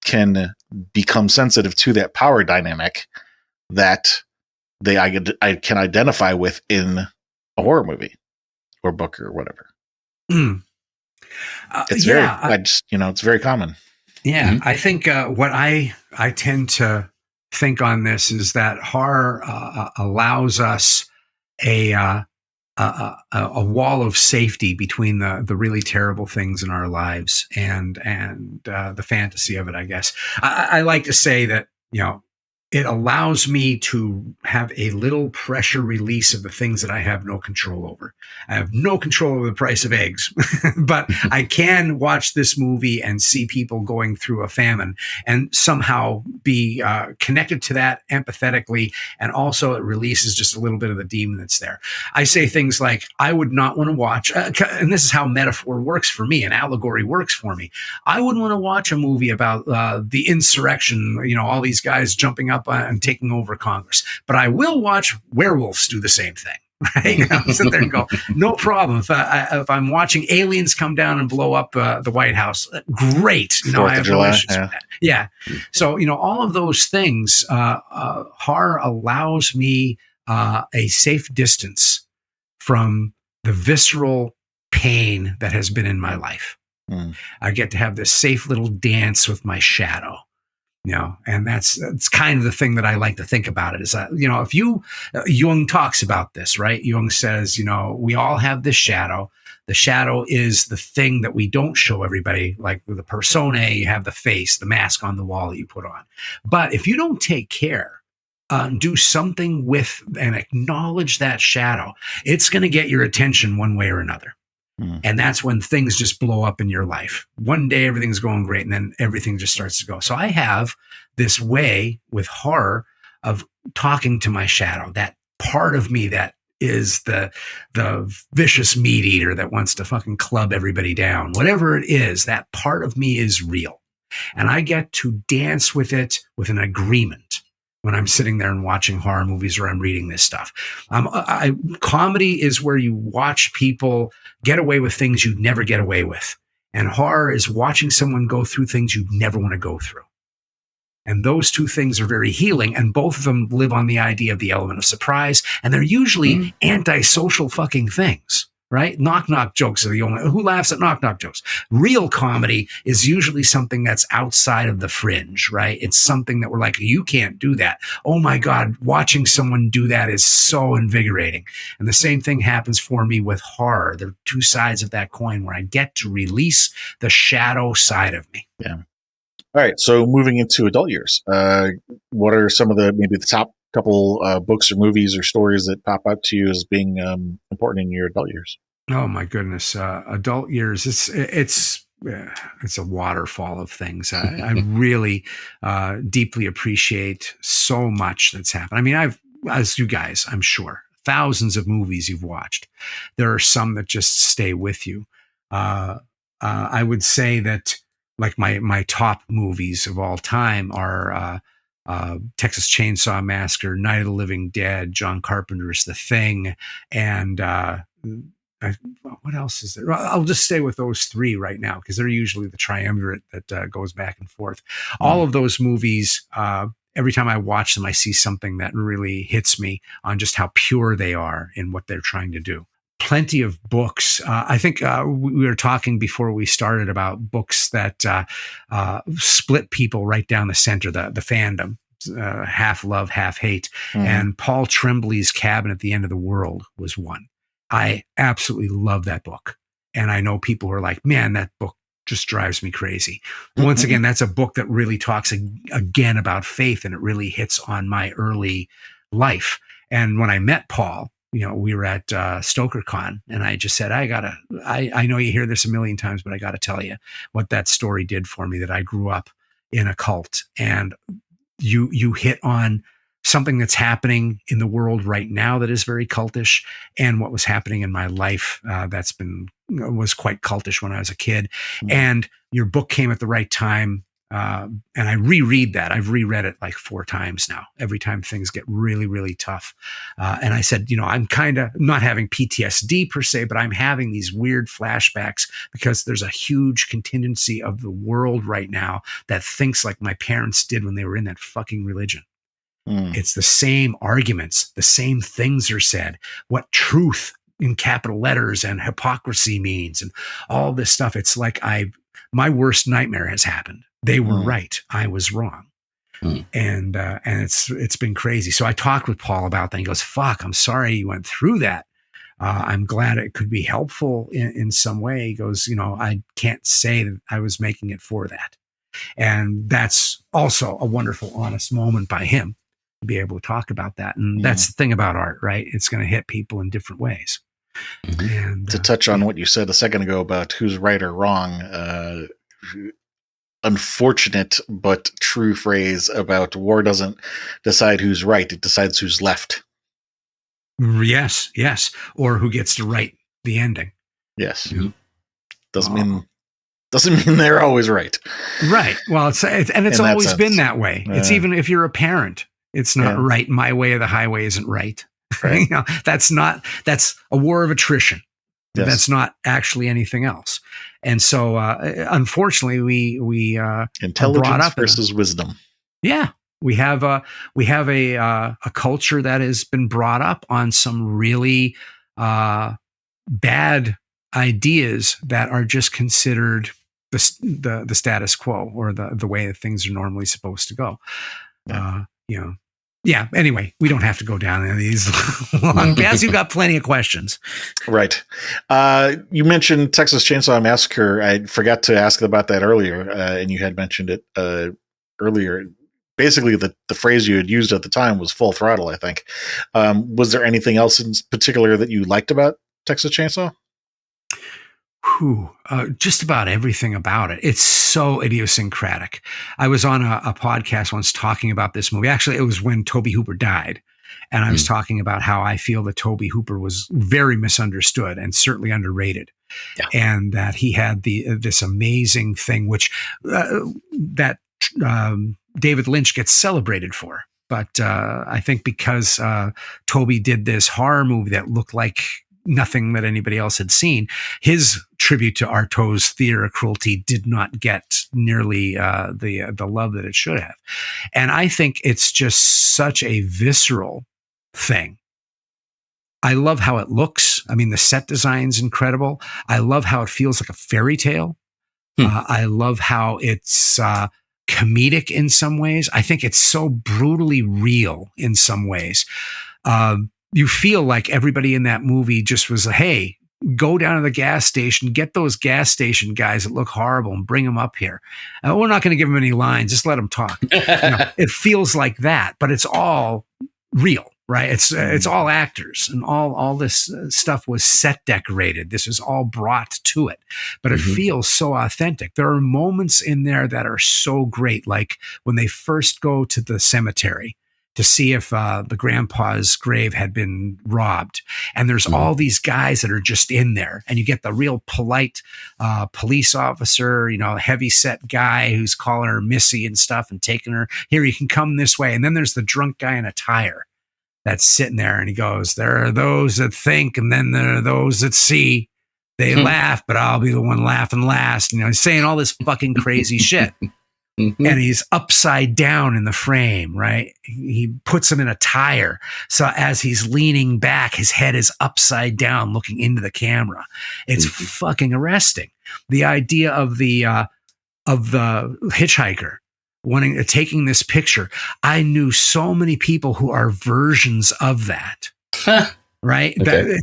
can become sensitive to that power dynamic that I can identify with in a horror movie or book or whatever. It's it's very common. Yeah, I think what I tend to think on this is that horror allows us a wall of safety between the really terrible things in our lives and the fantasy of it, I guess. I like to say that, it allows me to have a little pressure release of the things that I have no control over. I have no control over the price of eggs, but I can watch this movie and see people going through a famine and somehow be connected to that empathetically. And also it releases just a little bit of the demon that's there. I say things like, I would not want to watch, and this is how metaphor works for me and allegory works for me. I wouldn't want to watch a movie about the insurrection, all these guys jumping up and taking over Congress. But I will watch werewolves do the same thing. Right? I'll sit there and go, no problem. If I'm watching aliens come down and blow up the White House, great. I have no issues with that. Yeah. So, all of those things, horror allows me a safe distance from the visceral pain that has been in my life. I get to have this safe little dance with my shadow. And that's kind of the thing that I like to think about it is that, if Jung talks about this, right? Jung says, we all have this shadow. The shadow is the thing that we don't show everybody, like with the persona, you have the face, the mask on the wall that you put on. But if you don't take care, do something with and acknowledge that shadow, it's going to get your attention one way or another. And that's when things just blow up in your life. One day everything's going great, and then everything just starts to go. So I have this way with horror of talking to my shadow, that part of me that is the vicious meat eater that wants to fucking club everybody down. Whatever it is, that part of me is real. And I get to dance with it with an agreement when I'm sitting there and watching horror movies or I'm reading this stuff. Comedy is where you watch people get away with things you'd never get away with. And horror is watching someone go through things you'd never want to go through. And those two things are very healing. And both of them live on the idea of the element of surprise. And they're usually antisocial fucking things, right? Knock knock jokes are the only, who laughs at knock knock jokes? Real comedy is usually something that's outside of the fringe, right? It's something that we're like, you can't do that. Oh my God, watching someone do that is so invigorating. And the same thing happens for me with horror. There are two sides of that coin where I get to release the shadow side of me. Yeah. All right. So moving into adult years, what are some of maybe the top couple books or movies or stories that pop out to you as being important in your adult years? Oh my goodness. Adult years, it's a waterfall of things. I really deeply appreciate so much that's happened. I mean, as you guys, I'm sure, thousands of movies you've watched. There are some that just stay with you. I would say that like my top movies of all time are Texas Chainsaw Massacre, Night of the Living Dead, John Carpenter's The Thing, and what else is there? I'll just stay with those three right now because they're usually the triumvirate that goes back and forth. All of those movies, every time I watch them, I see something that really hits me on just how pure they are in what they're trying to do. Plenty of books. I think we were talking before we started about books that split people right down the center, the fandom. Half love, half hate. And Paul Tremblay's Cabin at the End of the World was one. I absolutely love that book. And I know people who are like, man, that book just drives me crazy. Once again, that's a book that really talks again about faith, and it really hits on my early life. And when I met Paul, we were at StokerCon, and I just said, I know you hear this a million times, but I got to tell you what that story did for me, that I grew up in a cult. And you hit on something that's happening in the world right now that is very cultish, and what was happening in my life was quite cultish when I was a kid. And your book came at the right time. And I reread that. I've reread it like 4 times now, every time things get really, really tough. And I said, I'm kind of not having PTSD per se, but I'm having these weird flashbacks because there's a huge contingency of the world right now that thinks like my parents did when they were in that fucking religion. It's the same arguments, the same things are said, what truth in capital letters and hypocrisy means and all this stuff. It's like my worst nightmare has happened. They were right. I was wrong. And it's been crazy. So I talked with Paul about that. He goes, fuck, I'm sorry you went through that. I'm glad it could be helpful in some way. He goes, I can't say that I was making it for that. And that's also a wonderful, honest moment by him to be able to talk about that. And that's the thing about art, right? It's going to hit people in different ways. And to touch on what you said a second ago about who's right or wrong, unfortunate but true phrase about war doesn't decide who's right, it decides who's left. Yes. Or who gets to write the ending. Yes. Doesn't mean they're always right. Right. Well, it's always been that way. It's even if you're a parent, it's not right. My way or the highway isn't right. Right. That's a war of attrition. Yes. That's not actually anything else. And so, unfortunately, we intelligence versus wisdom. Yeah, we have a culture that has been brought up on some really bad ideas that are just considered the status quo, or the way that things are normally supposed to go. Yeah. Anyway, we don't have to go down any of these long paths. You've got plenty of questions. Right. You mentioned Texas Chainsaw Massacre. I forgot to ask about that earlier, and you had mentioned it earlier. Basically, the phrase you had used at the time was full throttle, I think. Was there anything else in particular that you liked about Texas Chainsaw? Just about everything about it. It's so idiosyncratic. I was on a podcast once talking about this movie. Actually, it was when Tobe Hooper died. And I was talking about how I feel that Tobe Hooper was very misunderstood and certainly underrated. Yeah. And that he had this amazing thing, which David Lynch gets celebrated for. But I think because Tobe did this horror movie that looked like nothing that anybody else had seen, his tribute to Artaud's theater of cruelty did not get nearly the love that it should have. And I think it's just such a visceral thing I love how it looks. I mean, the set design's incredible. I love how it feels like a fairy tale. I love how it's comedic in some ways. I think it's so brutally real in some ways. You feel like everybody in that movie just was, hey, go down to the gas station, get those gas station guys that look horrible and bring them up here. We're not going to give them any lines. Just let them talk. It feels like that, but it's all real. Right. It's all actors, and all this stuff was set decorated. This is all brought to it, but it feels so authentic. There are moments in there that are so great. Like when they first go to the cemetery to see if the grandpa's grave had been robbed. And there's all these guys that are just in there, and you get the real polite police officer, heavy set guy who's calling her Missy and stuff and taking her here. You can come this way. And then there's the drunk guy in a tire that's sitting there, and he goes, there are those that think, and then there are those that see. They laugh, but I'll be the one laughing last. He's saying all this fucking crazy shit. And he's upside down in the frame, right? He puts him in a tire. So as he's leaning back, his head is upside down looking into the camera. It's fucking arresting. The idea of the hitchhiker taking this picture. I knew so many people who are versions of that, right? Okay.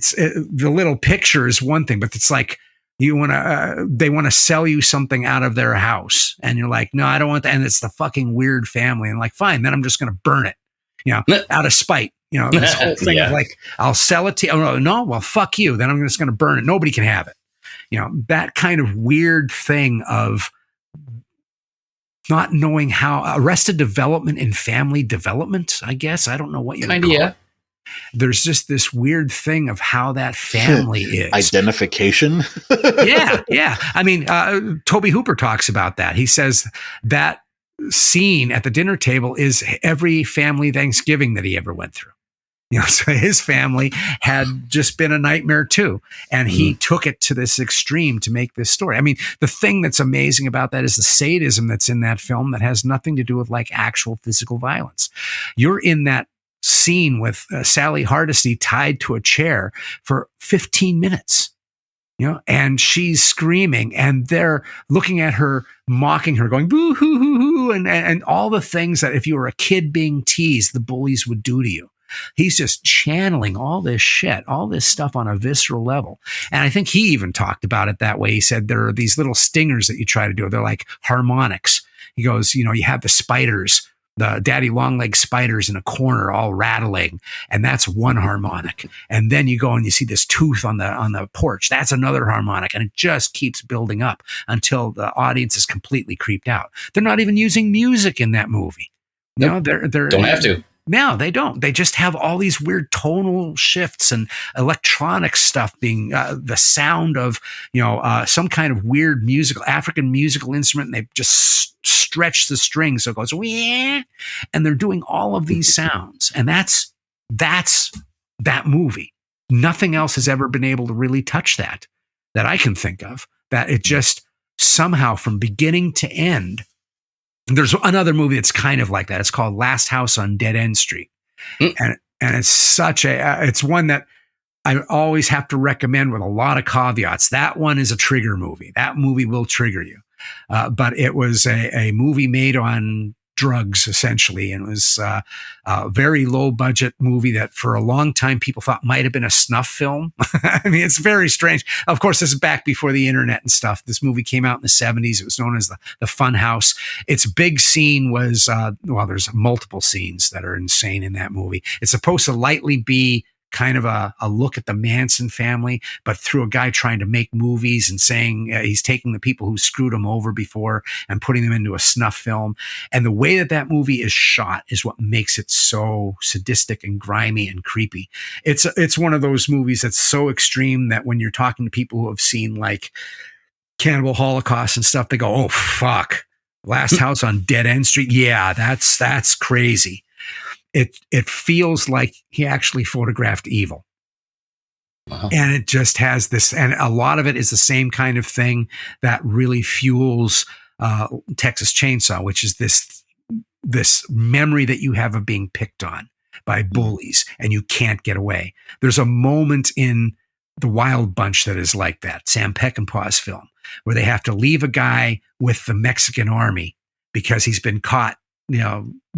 The little picture is one thing, but it's like they want to sell you something out of their house, and you're like, no, I don't want that. And it's the fucking weird family, and like, fine, then I'm just going to burn it, out of spite. This whole thing of like, I'll sell it to you. Oh, no, well, fuck you. Then I'm just going to burn it. Nobody can have it. That kind of weird thing of not knowing how. Arrested Development and Family Development, I guess. I don't know what you call it. There's just this weird thing of how that family is. Identification. Yeah. I mean, Toby Hooper talks about that. He says that scene at the dinner table is every family Thanksgiving that he ever went through. So his family had just been a nightmare too. And he took it to this extreme to make this story. I mean, the thing that's amazing about that is the sadism that's in that film that has nothing to do with like actual physical violence. You're in that scene with Sally Hardesty tied to a chair for 15 minutes, and she's screaming, and they're looking at her, mocking her, going boo hoo hoo hoo, and all the things that if you were a kid being teased, the bullies would do to you. He's just channeling all this shit, all this stuff on a visceral level. And I think he even talked about it that way. He said there are these little stingers that you try to do. They're like harmonics. He goes, you have the spiders, the daddy long leg spiders in a corner all rattling, and that's one harmonic. And then you go and you see this tooth on the porch. That's another harmonic, and it just keeps building up until the audience is completely creeped out. They're not even using music in that movie. Nope. They're don't have to. No, they don't. They just have all these weird tonal shifts and electronic stuff being the sound of, some kind of weird African musical instrument. And they just stretch the string so it goes, yeah, and they're doing all of these sounds. And that's that movie. Nothing else has ever been able to really touch that I can think of. That it just somehow from beginning to end. There's another movie that's kind of like that. It's called Last House on Dead End Street. And it's it's one that I always have to recommend with a lot of caveats. That one is a trigger movie. That movie will trigger you. But it was a movie made on drugs, essentially. And it was a very low budget movie that for a long time people thought might have been a snuff film. I mean, it's very strange. Of course, this is back before the internet and stuff. This movie came out in the 70s. It was known as the Fun House. Its big scene was, there's multiple scenes that are insane in that movie. It's supposed to lightly be kind of a look at the Manson family, but through a guy trying to make movies and saying he's taking the people who screwed him over before and putting them into a snuff film. And the way that movie is shot is what makes it so sadistic and grimy and creepy. It's one of those movies that's so extreme that when you're talking to people who have seen like Cannibal Holocaust and stuff, they go, oh, fuck. Last House on Dead End Street. Yeah, that's crazy. It feels like he actually photographed evil. Wow. And it just has this, and a lot of it is the same kind of thing that really fuels Texas Chainsaw, which is this memory that you have of being picked on. by bullies and you can't get away. There's a moment in The Wild Bunch that is like that, Sam Peckinpah's film, where they have to leave a guy with the Mexican army because he's been caught,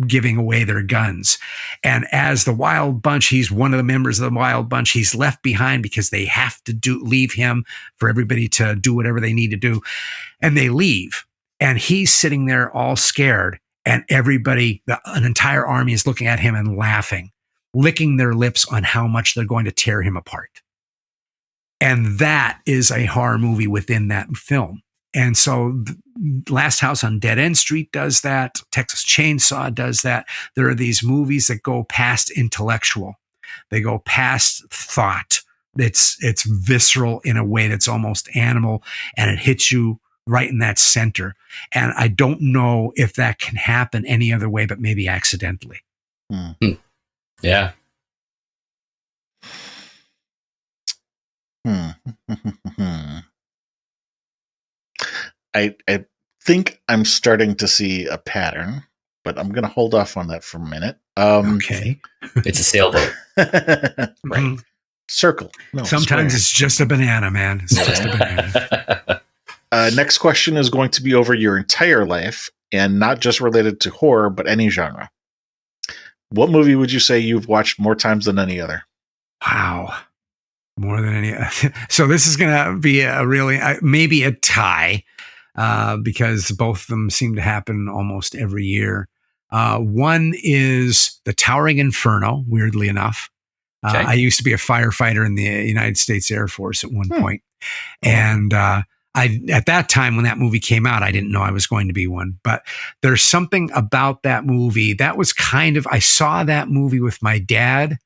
giving away their guns. And as the Wild Bunch, he's one of the members of the Wild Bunch. He's left behind because they have to leave him for everybody to do whatever they need to do. And they leave. And he's sitting there all scared. And everybody, an entire army is looking at him and laughing, licking their lips on how much they're going to tear him apart. And that is a horror movie within that film. And so Last House on Dead End Street does that. Texas Chainsaw does that. There are these movies that go past intellectual. They go past thought. It's visceral in a way that's almost animal, and it hits you right in that center. And I don't know if that can happen any other way, but maybe accidentally. Yeah. I think I'm starting to see a pattern, but I'm going to hold off on that for a minute. Okay. It's a sailboat. Right. Circle. No, sometimes square. it's just a banana, man. It's just a banana. Next question is going to be over your entire life and not just related to horror, but any genre. What movie would you say you've watched more times than any other? Wow. More than any. So this is going to be a really, maybe a tie, because both of them seem to happen almost every year. One is The Towering Inferno, weirdly enough. Okay. I used to be a firefighter in the United States Air Force at one point. And at that time when that movie came out, I didn't know I was going to be one. But there's something about that movie that was I saw that movie with my dad.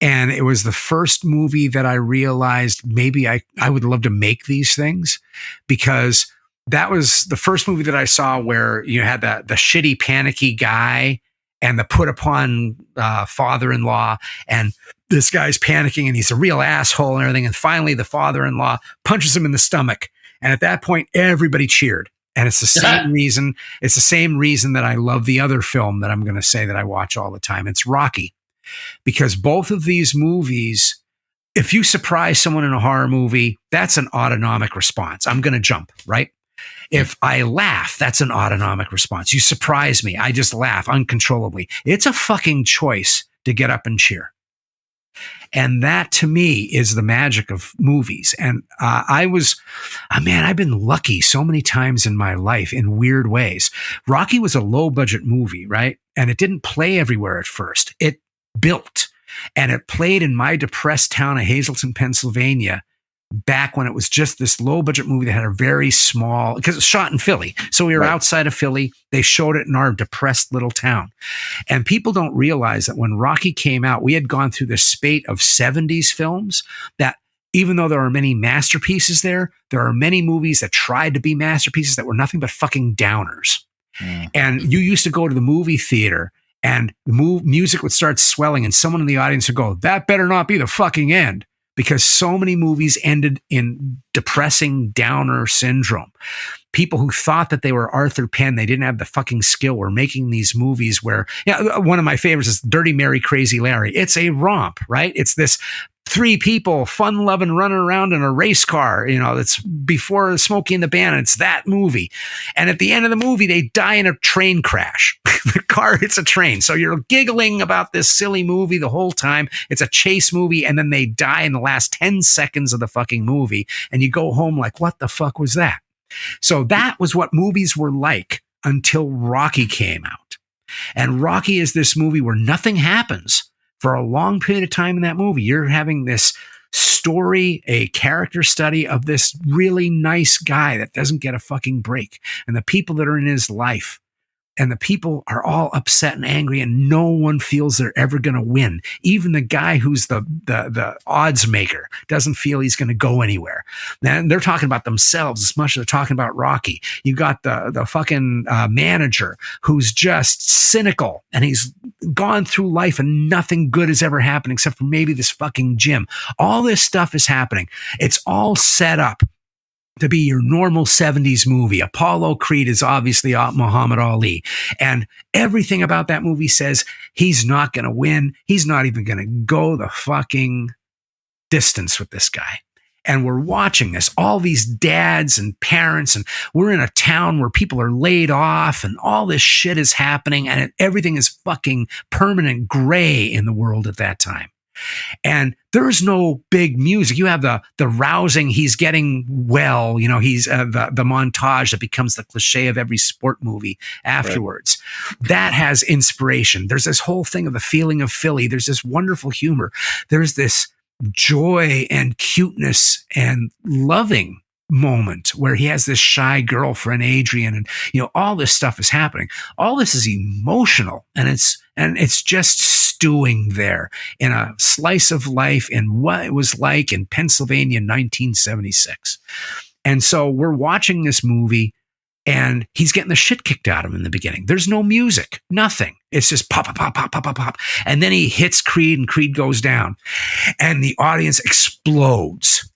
And it was the first movie that I realized maybe I would love to make these things, because that was the first movie that I saw where you had the shitty, panicky guy and the put upon father-in-law, and this guy's panicking and he's a real asshole and everything. And finally the father-in-law punches him in the stomach. And at that point, everybody cheered. And it's the same reason. It's the same reason that I love the other film that I'm going to say that I watch all the time. It's Rocky. Because both of these movies, if you surprise someone in a horror movie, that's an autonomic response. I'm going to jump, right? If I laugh, that's an autonomic response. You surprise me, I just laugh uncontrollably. It's a fucking choice to get up and cheer. And that to me is the magic of movies. And I've been lucky so many times in my life in weird ways. Rocky was a low budget movie, right? And it didn't play everywhere at first. It built, and it played in my depressed town of Hazleton, Pennsylvania, back when it was just this low budget movie that had a very small, because it's shot in Philly. So we were outside of Philly. They showed it in our depressed little town. And people don't realize that when Rocky came out, we had gone through this spate of 70s films that, even though there are many masterpieces there are many movies that tried to be masterpieces that were nothing but fucking downers. And you used to go to the movie theater and the music would start swelling and someone in the audience would go, that better not be the fucking end. Because so many movies ended in depressing downer syndrome. People who thought that they were Arthur Penn, they didn't have the fucking skill, were making these movies where, one of my favorites is Dirty Mary, Crazy Larry. It's a romp, right? It's this three people fun loving running around in a race car, that's before Smokey and the Bandit. It's that movie. And at the end of the movie, they die in a train crash. The car hits a train. So you're giggling about this silly movie the whole time. It's a chase movie. And then they die in the last 10 seconds of the fucking movie. And you go home like, what the fuck was that? So that was what movies were like until Rocky came out. And Rocky is this movie where nothing happens for a long period of time in that movie. You're having this story, a character study of this really nice guy that doesn't get a fucking break, and the people that are in his life. And the people are all upset and angry, and no one feels they're ever going to win. Even the guy who's the odds maker doesn't feel he's going to go anywhere. And they're talking about themselves as much as they're talking about Rocky. You got the fucking manager who's just cynical, and he's gone through life and nothing good has ever happened except for maybe this fucking gym. All this stuff is happening. It's all set up. to be your normal 70s movie. Apollo Creed is obviously Muhammad Ali. And everything about that movie says he's not going to win. He's not even going to go the fucking distance with this guy. And we're watching this, all these dads and parents, and we're in a town where people are laid off and all this shit is happening and everything is fucking permanent gray in the world at that time. And there's no big music. You have the rousing, he's getting well, he's the montage that becomes the cliche of every sport movie afterwards. Right. That has inspiration. There's this whole thing of the feeling of Philly. There's this wonderful humor. There's this joy and cuteness and loving moment where he has this shy girlfriend, Adrian, and all this stuff is happening. All this is emotional, and it's just stewing there in a slice of life in what it was like in Pennsylvania in 1976. And so we're watching this movie, and he's getting the shit kicked out of him in the beginning. There's no music, nothing. It's just pop, pop, pop, pop, pop, pop, pop. And then he hits Creed, and Creed goes down. And the audience explodes.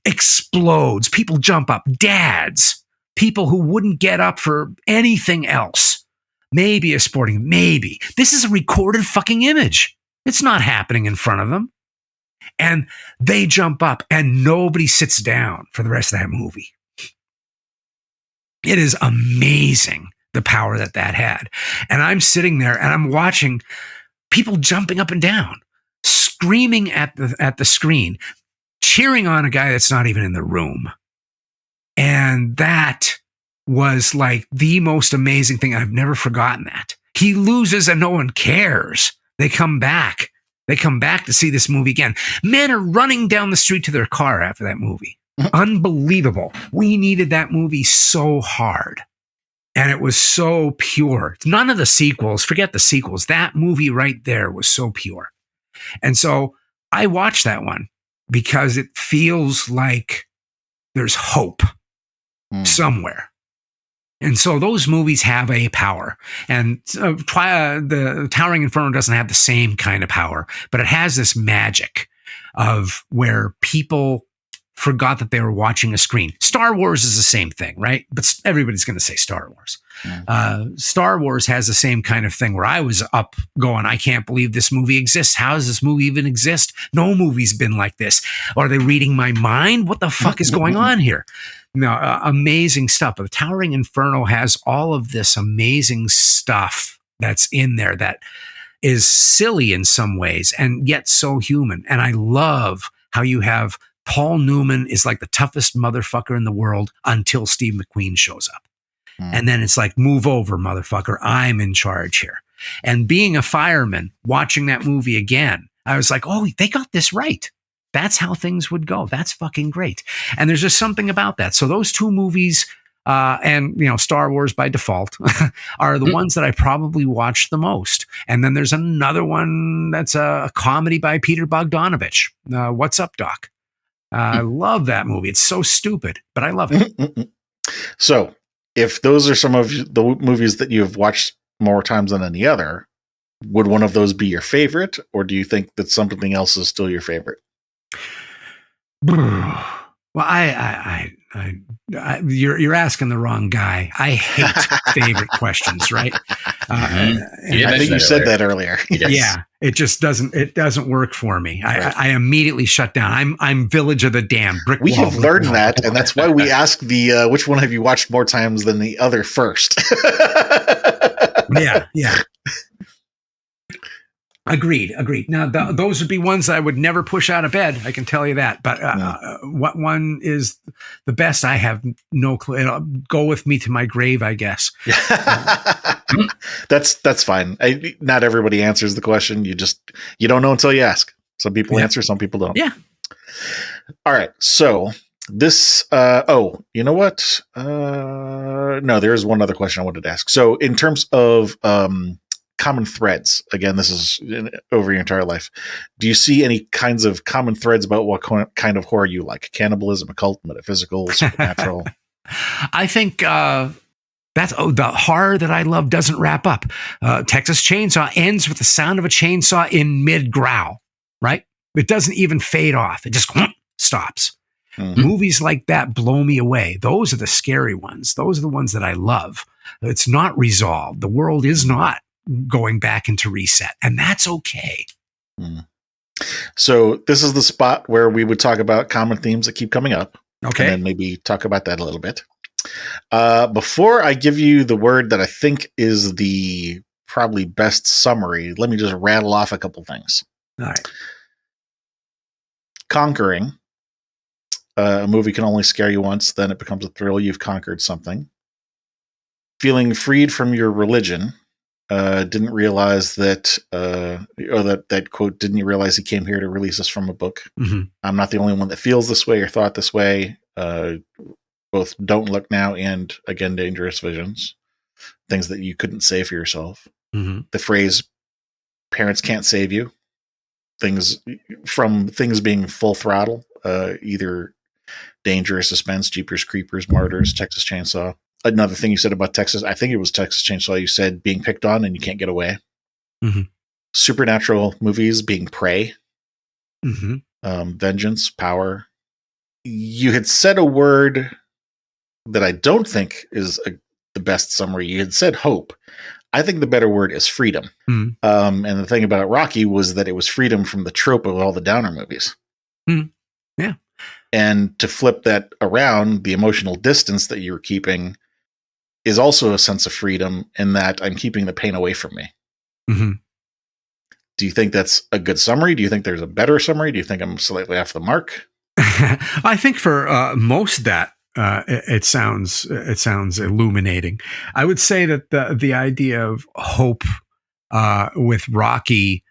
People jump up. Dads. People who wouldn't get up for anything else. Maybe a sporting, maybe. This is a recorded fucking image. It's not happening in front of them. And they jump up, and nobody sits down for the rest of that movie. It is amazing the power that had. And I'm sitting there and I'm watching people jumping up and down, screaming at the screen, cheering on a guy that's not even in the room. And that was like the most amazing thing. I've never forgotten that. He loses and no one cares. They come back. They come back to see this movie again. Men are running down the street to their car after that movie. Unbelievable. We needed that movie so hard. And it was so pure. None of the sequels, forget the sequels. That movie right there was so pure. And so I watched that one because it feels like there's hope somewhere. And so those movies have a power. And the Towering Inferno doesn't have the same kind of power, but it has this magic of where people forgot that they were watching a screen. Star Wars is the same thing, right? But everybody's going to say Star Wars. Star Wars has the same kind of thing where I was up going, I can't believe this movie exists. How does this movie even exist? No movie's been like this. Are they reading my mind? What the fuck is going on here? No, amazing stuff. But the Towering Inferno has all of this amazing stuff that's in there that is silly in some ways and yet so human. And I love how you have Paul Newman is like the toughest motherfucker in the world until Steve McQueen shows up. And then it's like, move over, motherfucker. I'm in charge here. And being a fireman, watching that movie again, I was like, oh, they got this right. That's how things would go. That's fucking great. And there's just something about that. So those two movies, and Star Wars by default, are the ones that I probably watched the most. And then there's another one that's a comedy by Peter Bogdanovich. What's Up, Doc? I love that movie. It's so stupid, but I love it. So if those are some of the movies that you've watched more times than any other, would one of those be your favorite? Or do you think that something else is still your favorite? Well, you're asking the wrong guy. I hate favorite questions, right? I think you said that earlier. Yeah, it just doesn't work for me. Right. I immediately shut down. I'm Village of the Damned. We have learned that, and that's why we ask the which one have you watched more times than the other first. Yeah. Agreed. Now, those would be ones I would never push out of bed. I can tell you that. But what one is the best? I have no clue. It'll go with me to my grave, I guess. That's fine. Not everybody answers the question. You don't know until you ask. Some people answer, some people don't. Yeah. All right. So this. You know what? No, there is one other question I wanted to ask. So in terms of common threads, again, this is over your entire life, do you see any kinds of common threads about what kind of horror you like? Cannibalism, occult, metaphysical, supernatural? I think that's the horror that I love doesn't wrap up. Texas Chainsaw ends with the sound of a chainsaw in mid growl, right? It doesn't even fade off. It just stops. Mhm. Movies like that blow me away. Those are the scary ones. Those are the ones that I love. It's not resolved. The world is not going back into reset, and that's okay. Mhm. So this is the spot where we would talk about common themes that keep coming up. Okay. And then maybe talk about that a little bit. Before I give you the word that I think is the probably best summary, let me just rattle off a couple things. All right. Conquering. A movie can only scare you once, then it becomes a thrill. You've conquered something. Feeling freed from your religion. Didn't realize that, or that quote, didn't you realize he came here to release us from a book? Mm-hmm. I'm not the only one that feels this way or thought this way. Both Don't Look Now and Again, Dangerous Visions. Things that you couldn't say for yourself. Mm-hmm. The phrase, parents can't save you. Things being full throttle, either Dangerous, Suspense, Jeepers Creepers, Martyrs, Texas Chainsaw. Another thing you said about Texas, I think it was Texas Chainsaw, you said being picked on and you can't get away. Mm-hmm. Supernatural movies being prey. Mm-hmm. Vengeance, power. You had said a word that I don't think is the best summary. You had said hope. I think the better word is freedom. Mm. And the thing about Rocky was that it was freedom from the trope of all the downer movies. Mm. Yeah. And to flip that around, the emotional distance that you're keeping is also a sense of freedom in that I'm keeping the pain away from me. Mm-hmm. Do you think that's a good summary? Do you think there's a better summary? Do you think I'm slightly off the mark? I think for most of that, it sounds illuminating. I would say that the idea of hope with Rocky,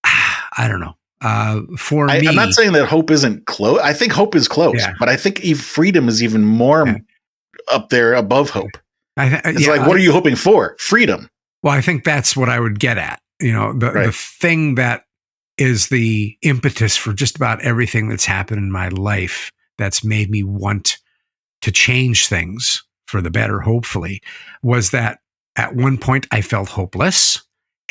I don't know. For me, I'm not saying that hope isn't close. I think hope is close, but I think freedom is even more up there above hope. It's like, what are you hoping for? Freedom. Well, I think that's what I would get at. The thing that is the impetus for just about everything that's happened in my life that's made me want to change things for the better, hopefully, was that at one point I felt hopeless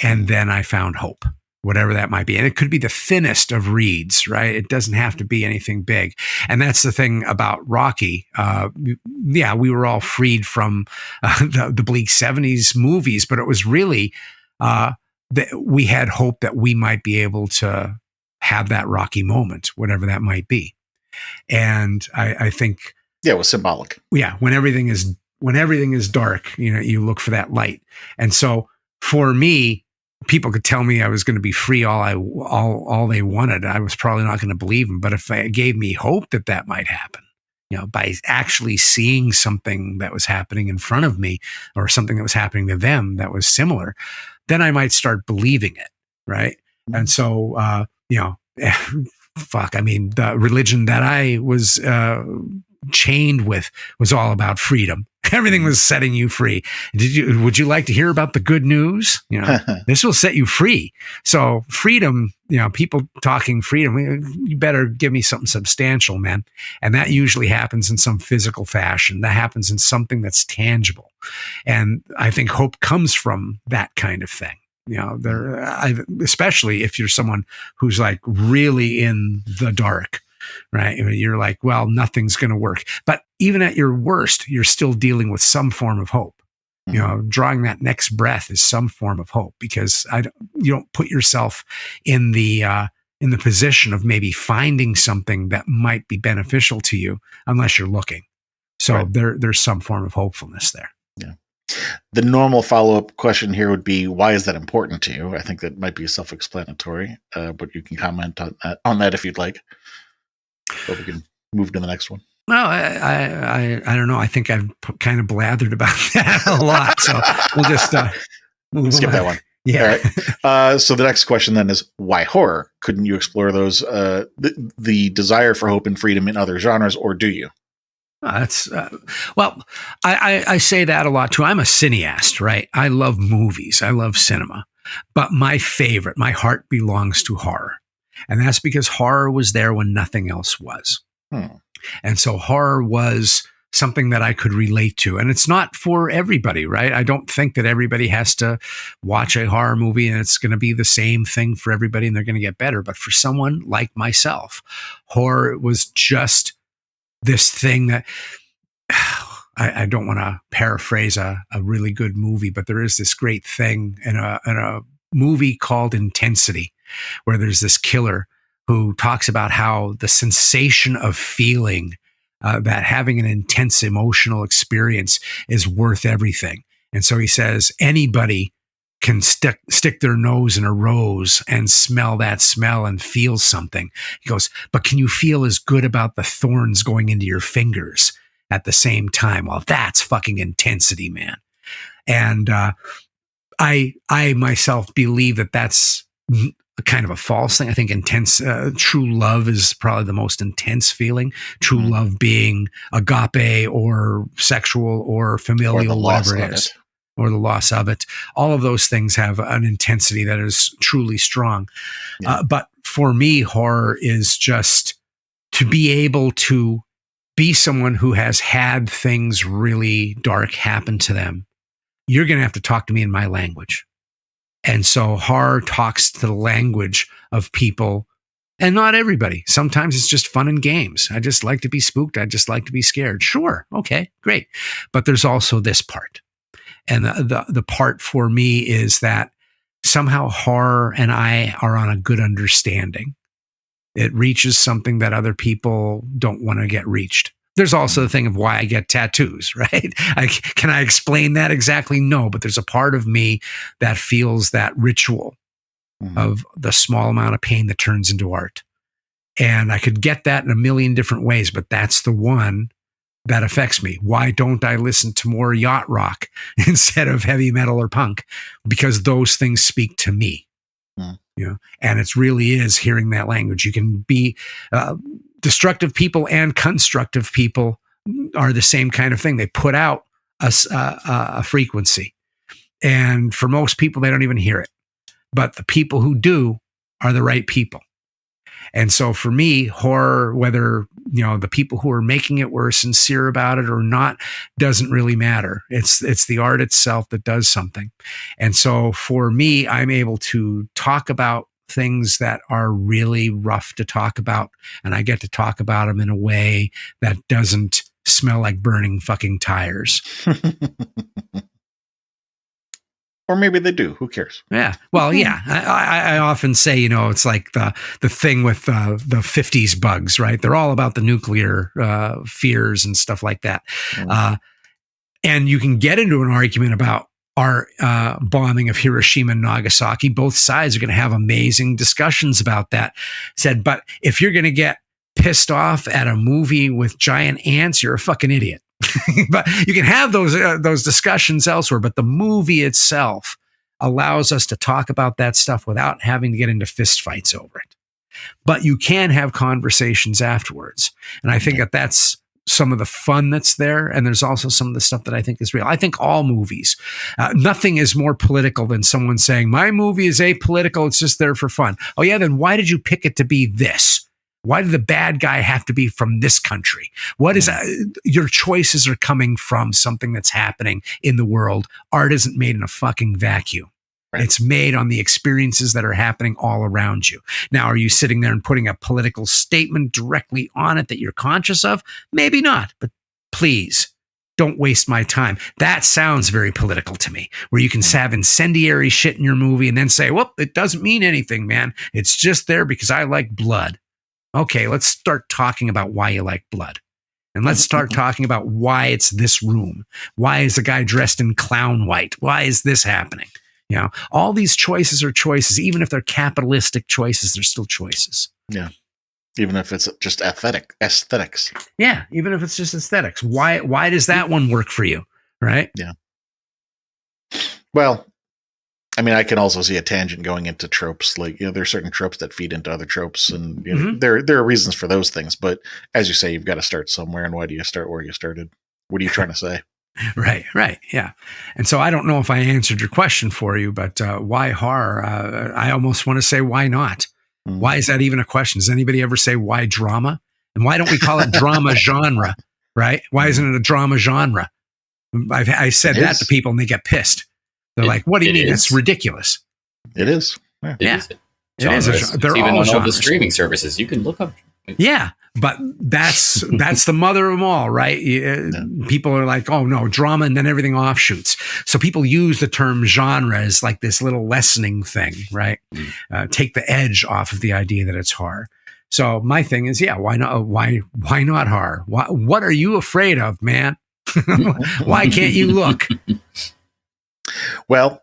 and then I found hope, whatever that might be. And it could be the thinnest of reeds, right? It doesn't have to be anything big. And that's the thing about Rocky. We were all freed from the bleak 70s movies, but it was really that we had hope that we might be able to have that Rocky moment, whatever that might be. And I think, it was symbolic. Yeah, when everything is dark, you look for that light. And so for me, people could tell me I was going to be free all they wanted. I was probably not going to believe them. But if it gave me hope that might happen, by actually seeing something that was happening in front of me or something that was happening to them that was similar, then I might start believing it. Right. Mm-hmm. And so, the religion that I was chained with was all about freedom. Everything was setting you free. Would you like to hear about the good news? This will set you free. So freedom, people talking freedom, you better give me something substantial, man. And that usually happens in some physical fashion. That happens in something that's tangible. And I think hope comes from that kind of thing. Especially if you're someone who's like really in the dark, right? You're like, well, nothing's going to work. But even at your worst, you're still dealing with some form of hope. Mm-hmm. Drawing that next breath is some form of hope because you don't put yourself in the position of maybe finding something that might be beneficial to you unless you're looking. So there's some form of hopefulness there. Yeah. The normal follow-up question here would be, why is that important to you? I think that might be self-explanatory, but you can comment on that if you'd like. But we can move to the next one. Well, I don't know. I think I've kind of blathered about that a lot. So we'll just skip that one. Yeah. All right. So the next question then is, why horror? Couldn't you explore those, the desire for hope and freedom in other genres, or do you? That's I say that a lot too. I'm a cineast, right? I love movies. I love cinema. But my heart belongs to horror. And that's because horror was there when nothing else was. And so horror was something that I could relate to. And it's not for everybody, right? I don't think that everybody has to watch a horror movie and it's going to be the same thing for everybody and they're going to get better. But for someone like myself, horror was just this thing that I don't want to paraphrase a really good movie, but there is this great thing in a movie called Intensity, where there's this killer who talks about how the sensation of feeling that having an intense emotional experience is worth everything. And so he says anybody can stick their nose in a rose and smell that smell and feel something. He goes, but can you feel as good about the thorns going into your fingers at the same time? Well, that's fucking intensity, man. And I myself believe that that's kind of a false thing. I think true love is probably the most intense feeling. True love being agape or sexual or familial, whatever it is, or the loss of it. All of those things have an intensity that is truly strong. Yeah. But for me, horror is just to be able to be someone who has had things really dark happen to them. You're going to have to talk to me in my language. And so horror talks to the language of people, and not everybody. Sometimes it's just fun and games. I just like to be spooked. I just like to be scared. Sure. Okay, great. But there's also this part. And the part for me is that somehow horror and I are on a good understanding. It reaches something that other people don't want to get reached. There's also the thing of why I get tattoos, right? Can I explain that exactly? No, but there's a part of me that feels that ritual of the small amount of pain that turns into art. And I could get that in a million different ways, but that's the one that affects me. Why don't I listen to more yacht rock instead of heavy metal or punk? Because those things speak to me. You know, and it really is hearing that language. You can be destructive people and constructive people are the same kind of thing. They put out a frequency, and for most people, they don't even hear it. But the people who do are the right people. And so for me, horror, whether, you know, the people who are making it were sincere about it or not, doesn't really matter. It's the art itself that does something. And so for me, I'm able to talk about things that are really rough to talk about. And I get to talk about them in a way that doesn't smell like burning fucking tires. Or maybe they do. Who cares? Yeah. Well, yeah. I often say, you know, it's like the thing with the 50s bugs, right? They're all about the nuclear fears and stuff like that. And you can get into an argument about our bombing of Hiroshima and Nagasaki. Both sides are going to have amazing discussions about that. But if you're going to get pissed off at a movie with giant ants, you're a fucking idiot. But you can have those discussions elsewhere. But the movie itself allows us to talk about that stuff without having to get into fistfights over it. But you can have conversations afterwards. And I think that's some of the fun that's there. And there's also some of the stuff that I think is real. I think all movies, nothing is more political than someone saying, my movie is apolitical. It's just there for fun. Oh yeah. Then why did you pick it to be this? Why did the bad guy have to be from this country? What is your choices are coming from something that's happening in the world. Art isn't made in a fucking vacuum. Right. It's made on the experiences that are happening all around you. Now, are you sitting there and putting a political statement directly on it that you're conscious of? Maybe not, but please don't waste my time. That sounds very political to me, where you can have incendiary shit in your movie and then say, well, it doesn't mean anything, man. It's just there because I like blood. Okay, let's start talking about why you like blood. And let's start talking about why it's this room. Why is the guy dressed in clown white? Why is this happening? You know, all these choices are choices. Even if they're capitalistic choices, they're still choices. Yeah. Even if it's just aesthetics. Yeah. Even if it's just aesthetics. Why does that one work for you? Right? Yeah. Well, I mean, I can also see a tangent going into tropes. Like, you know, there are certain tropes that feed into other tropes, and you know, there are reasons for those things. But as you say, you've got to start somewhere. And why do you start where you started? What are you trying to say? Right. Yeah. And so I don't know if I answered your question for you, but why horror? I almost want to say, why not? Why is that even a question? Does anybody ever say why drama? And why don't we call it drama genre? right? Why isn't it a drama genre? I said that to people and they get pissed. They're like, what do you mean? That's ridiculous. It is. Yeah. It is. They're it's even all on all the genres. streaming services. You can look up. Yeah, but that's the mother of them all, right? People are like, oh no, drama, and then everything offshoots. So people use the term genre as like this little lessening thing, right? Take the edge off of the idea that it's horror. So my thing is, yeah, why not? Why not horror? What are you afraid of, man? Why can't you look? Well,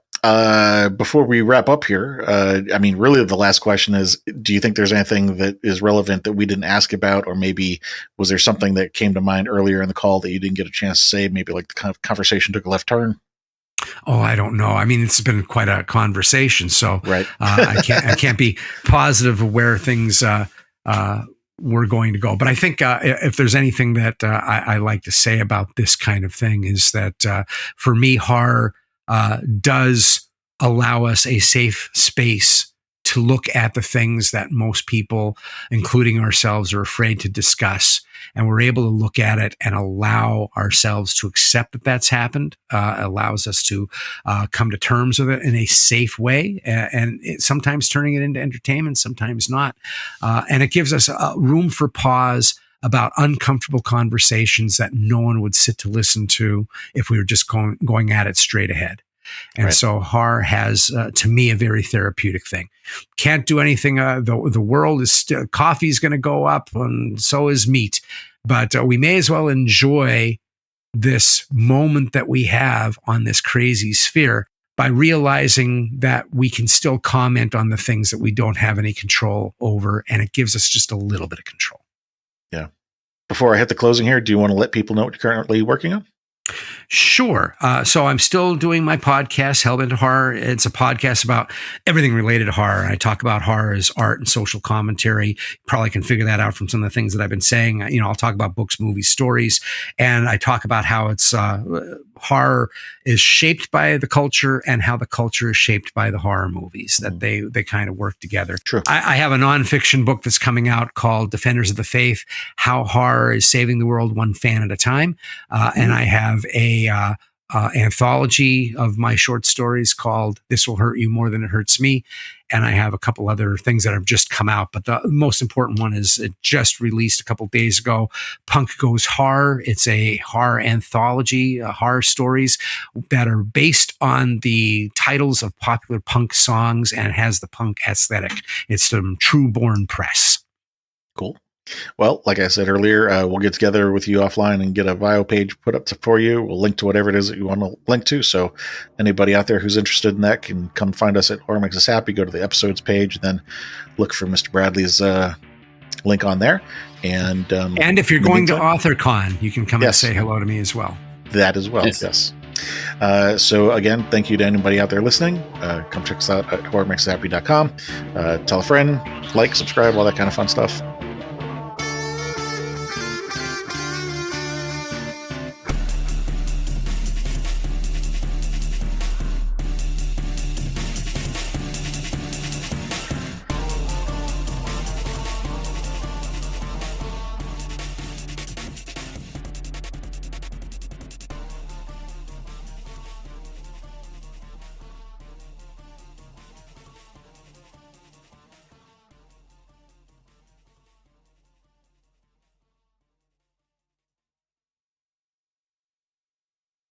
before we wrap up here, I mean, really the last question is, do you think there's anything that is relevant that we didn't ask about, or maybe was there something that came to mind earlier in the call that you didn't get a chance to say? Maybe like the kind of conversation took a left turn? Oh, I don't know. I mean, it's been quite a conversation, so right. I can't be positive of where things we're going to go. But I think if there's anything that I like to say about this kind of thing is that for me, horror does allow us a safe space to look at the things that most people, including ourselves, are afraid to discuss. And we're able to look at it and allow ourselves to accept that that's happened, allows us to come to terms with it in a safe way, and sometimes turning it into entertainment, sometimes not. And it gives us room for pause about uncomfortable conversations that no one would sit to listen to if we were just going at it straight ahead. And right. So horror has, to me, a very therapeutic thing. Can't do anything. The world is still, coffee's going to go up, and so is meat. But we may as well enjoy this moment that we have on this crazy sphere by realizing that we can still comment on the things that we don't have any control over, and it gives us just a little bit of control. Yeah. Before I hit the closing here, do you want to let people know what you're currently working on? Sure. So I'm still doing my podcast, Hellbent Horror. It's a podcast about everything related to horror. I talk about horror as art and social commentary. You probably can figure that out from some of the things that I've been saying. You know, I'll talk about books, movies, stories, and I talk about how it's horror is shaped by the culture and how the culture is shaped by the horror movies, that they kind of work together. True. I have a nonfiction book that's coming out called Defenders of the Faith, How Horror is Saving the World One Fan at a Time. And I have a anthology of my short stories called This Will Hurt You More Than It Hurts Me. And I have a couple other things that have just come out. But the most important one is it just released a couple days ago, Punk Goes Horror. It's a horror anthology, horror stories that are based on the titles of popular punk songs, and it has the punk aesthetic. It's from True Born Press. Cool. Well, like I said earlier, we'll get together with you offline and get a bio page put up for you. We'll link to whatever it is that you want to link to. So anybody out there who's interested in that can come find us at Horror Makes Us Happy. Go to the episodes page, and then look for Mr. Bradley's link on there. And if you're going to AuthorCon, you can come and say hello to me as well. That as well, yes. So again, thank you to anybody out there listening. Come check us out at horrormakeshappy.com. Tell a friend, like, subscribe, all that kind of fun stuff.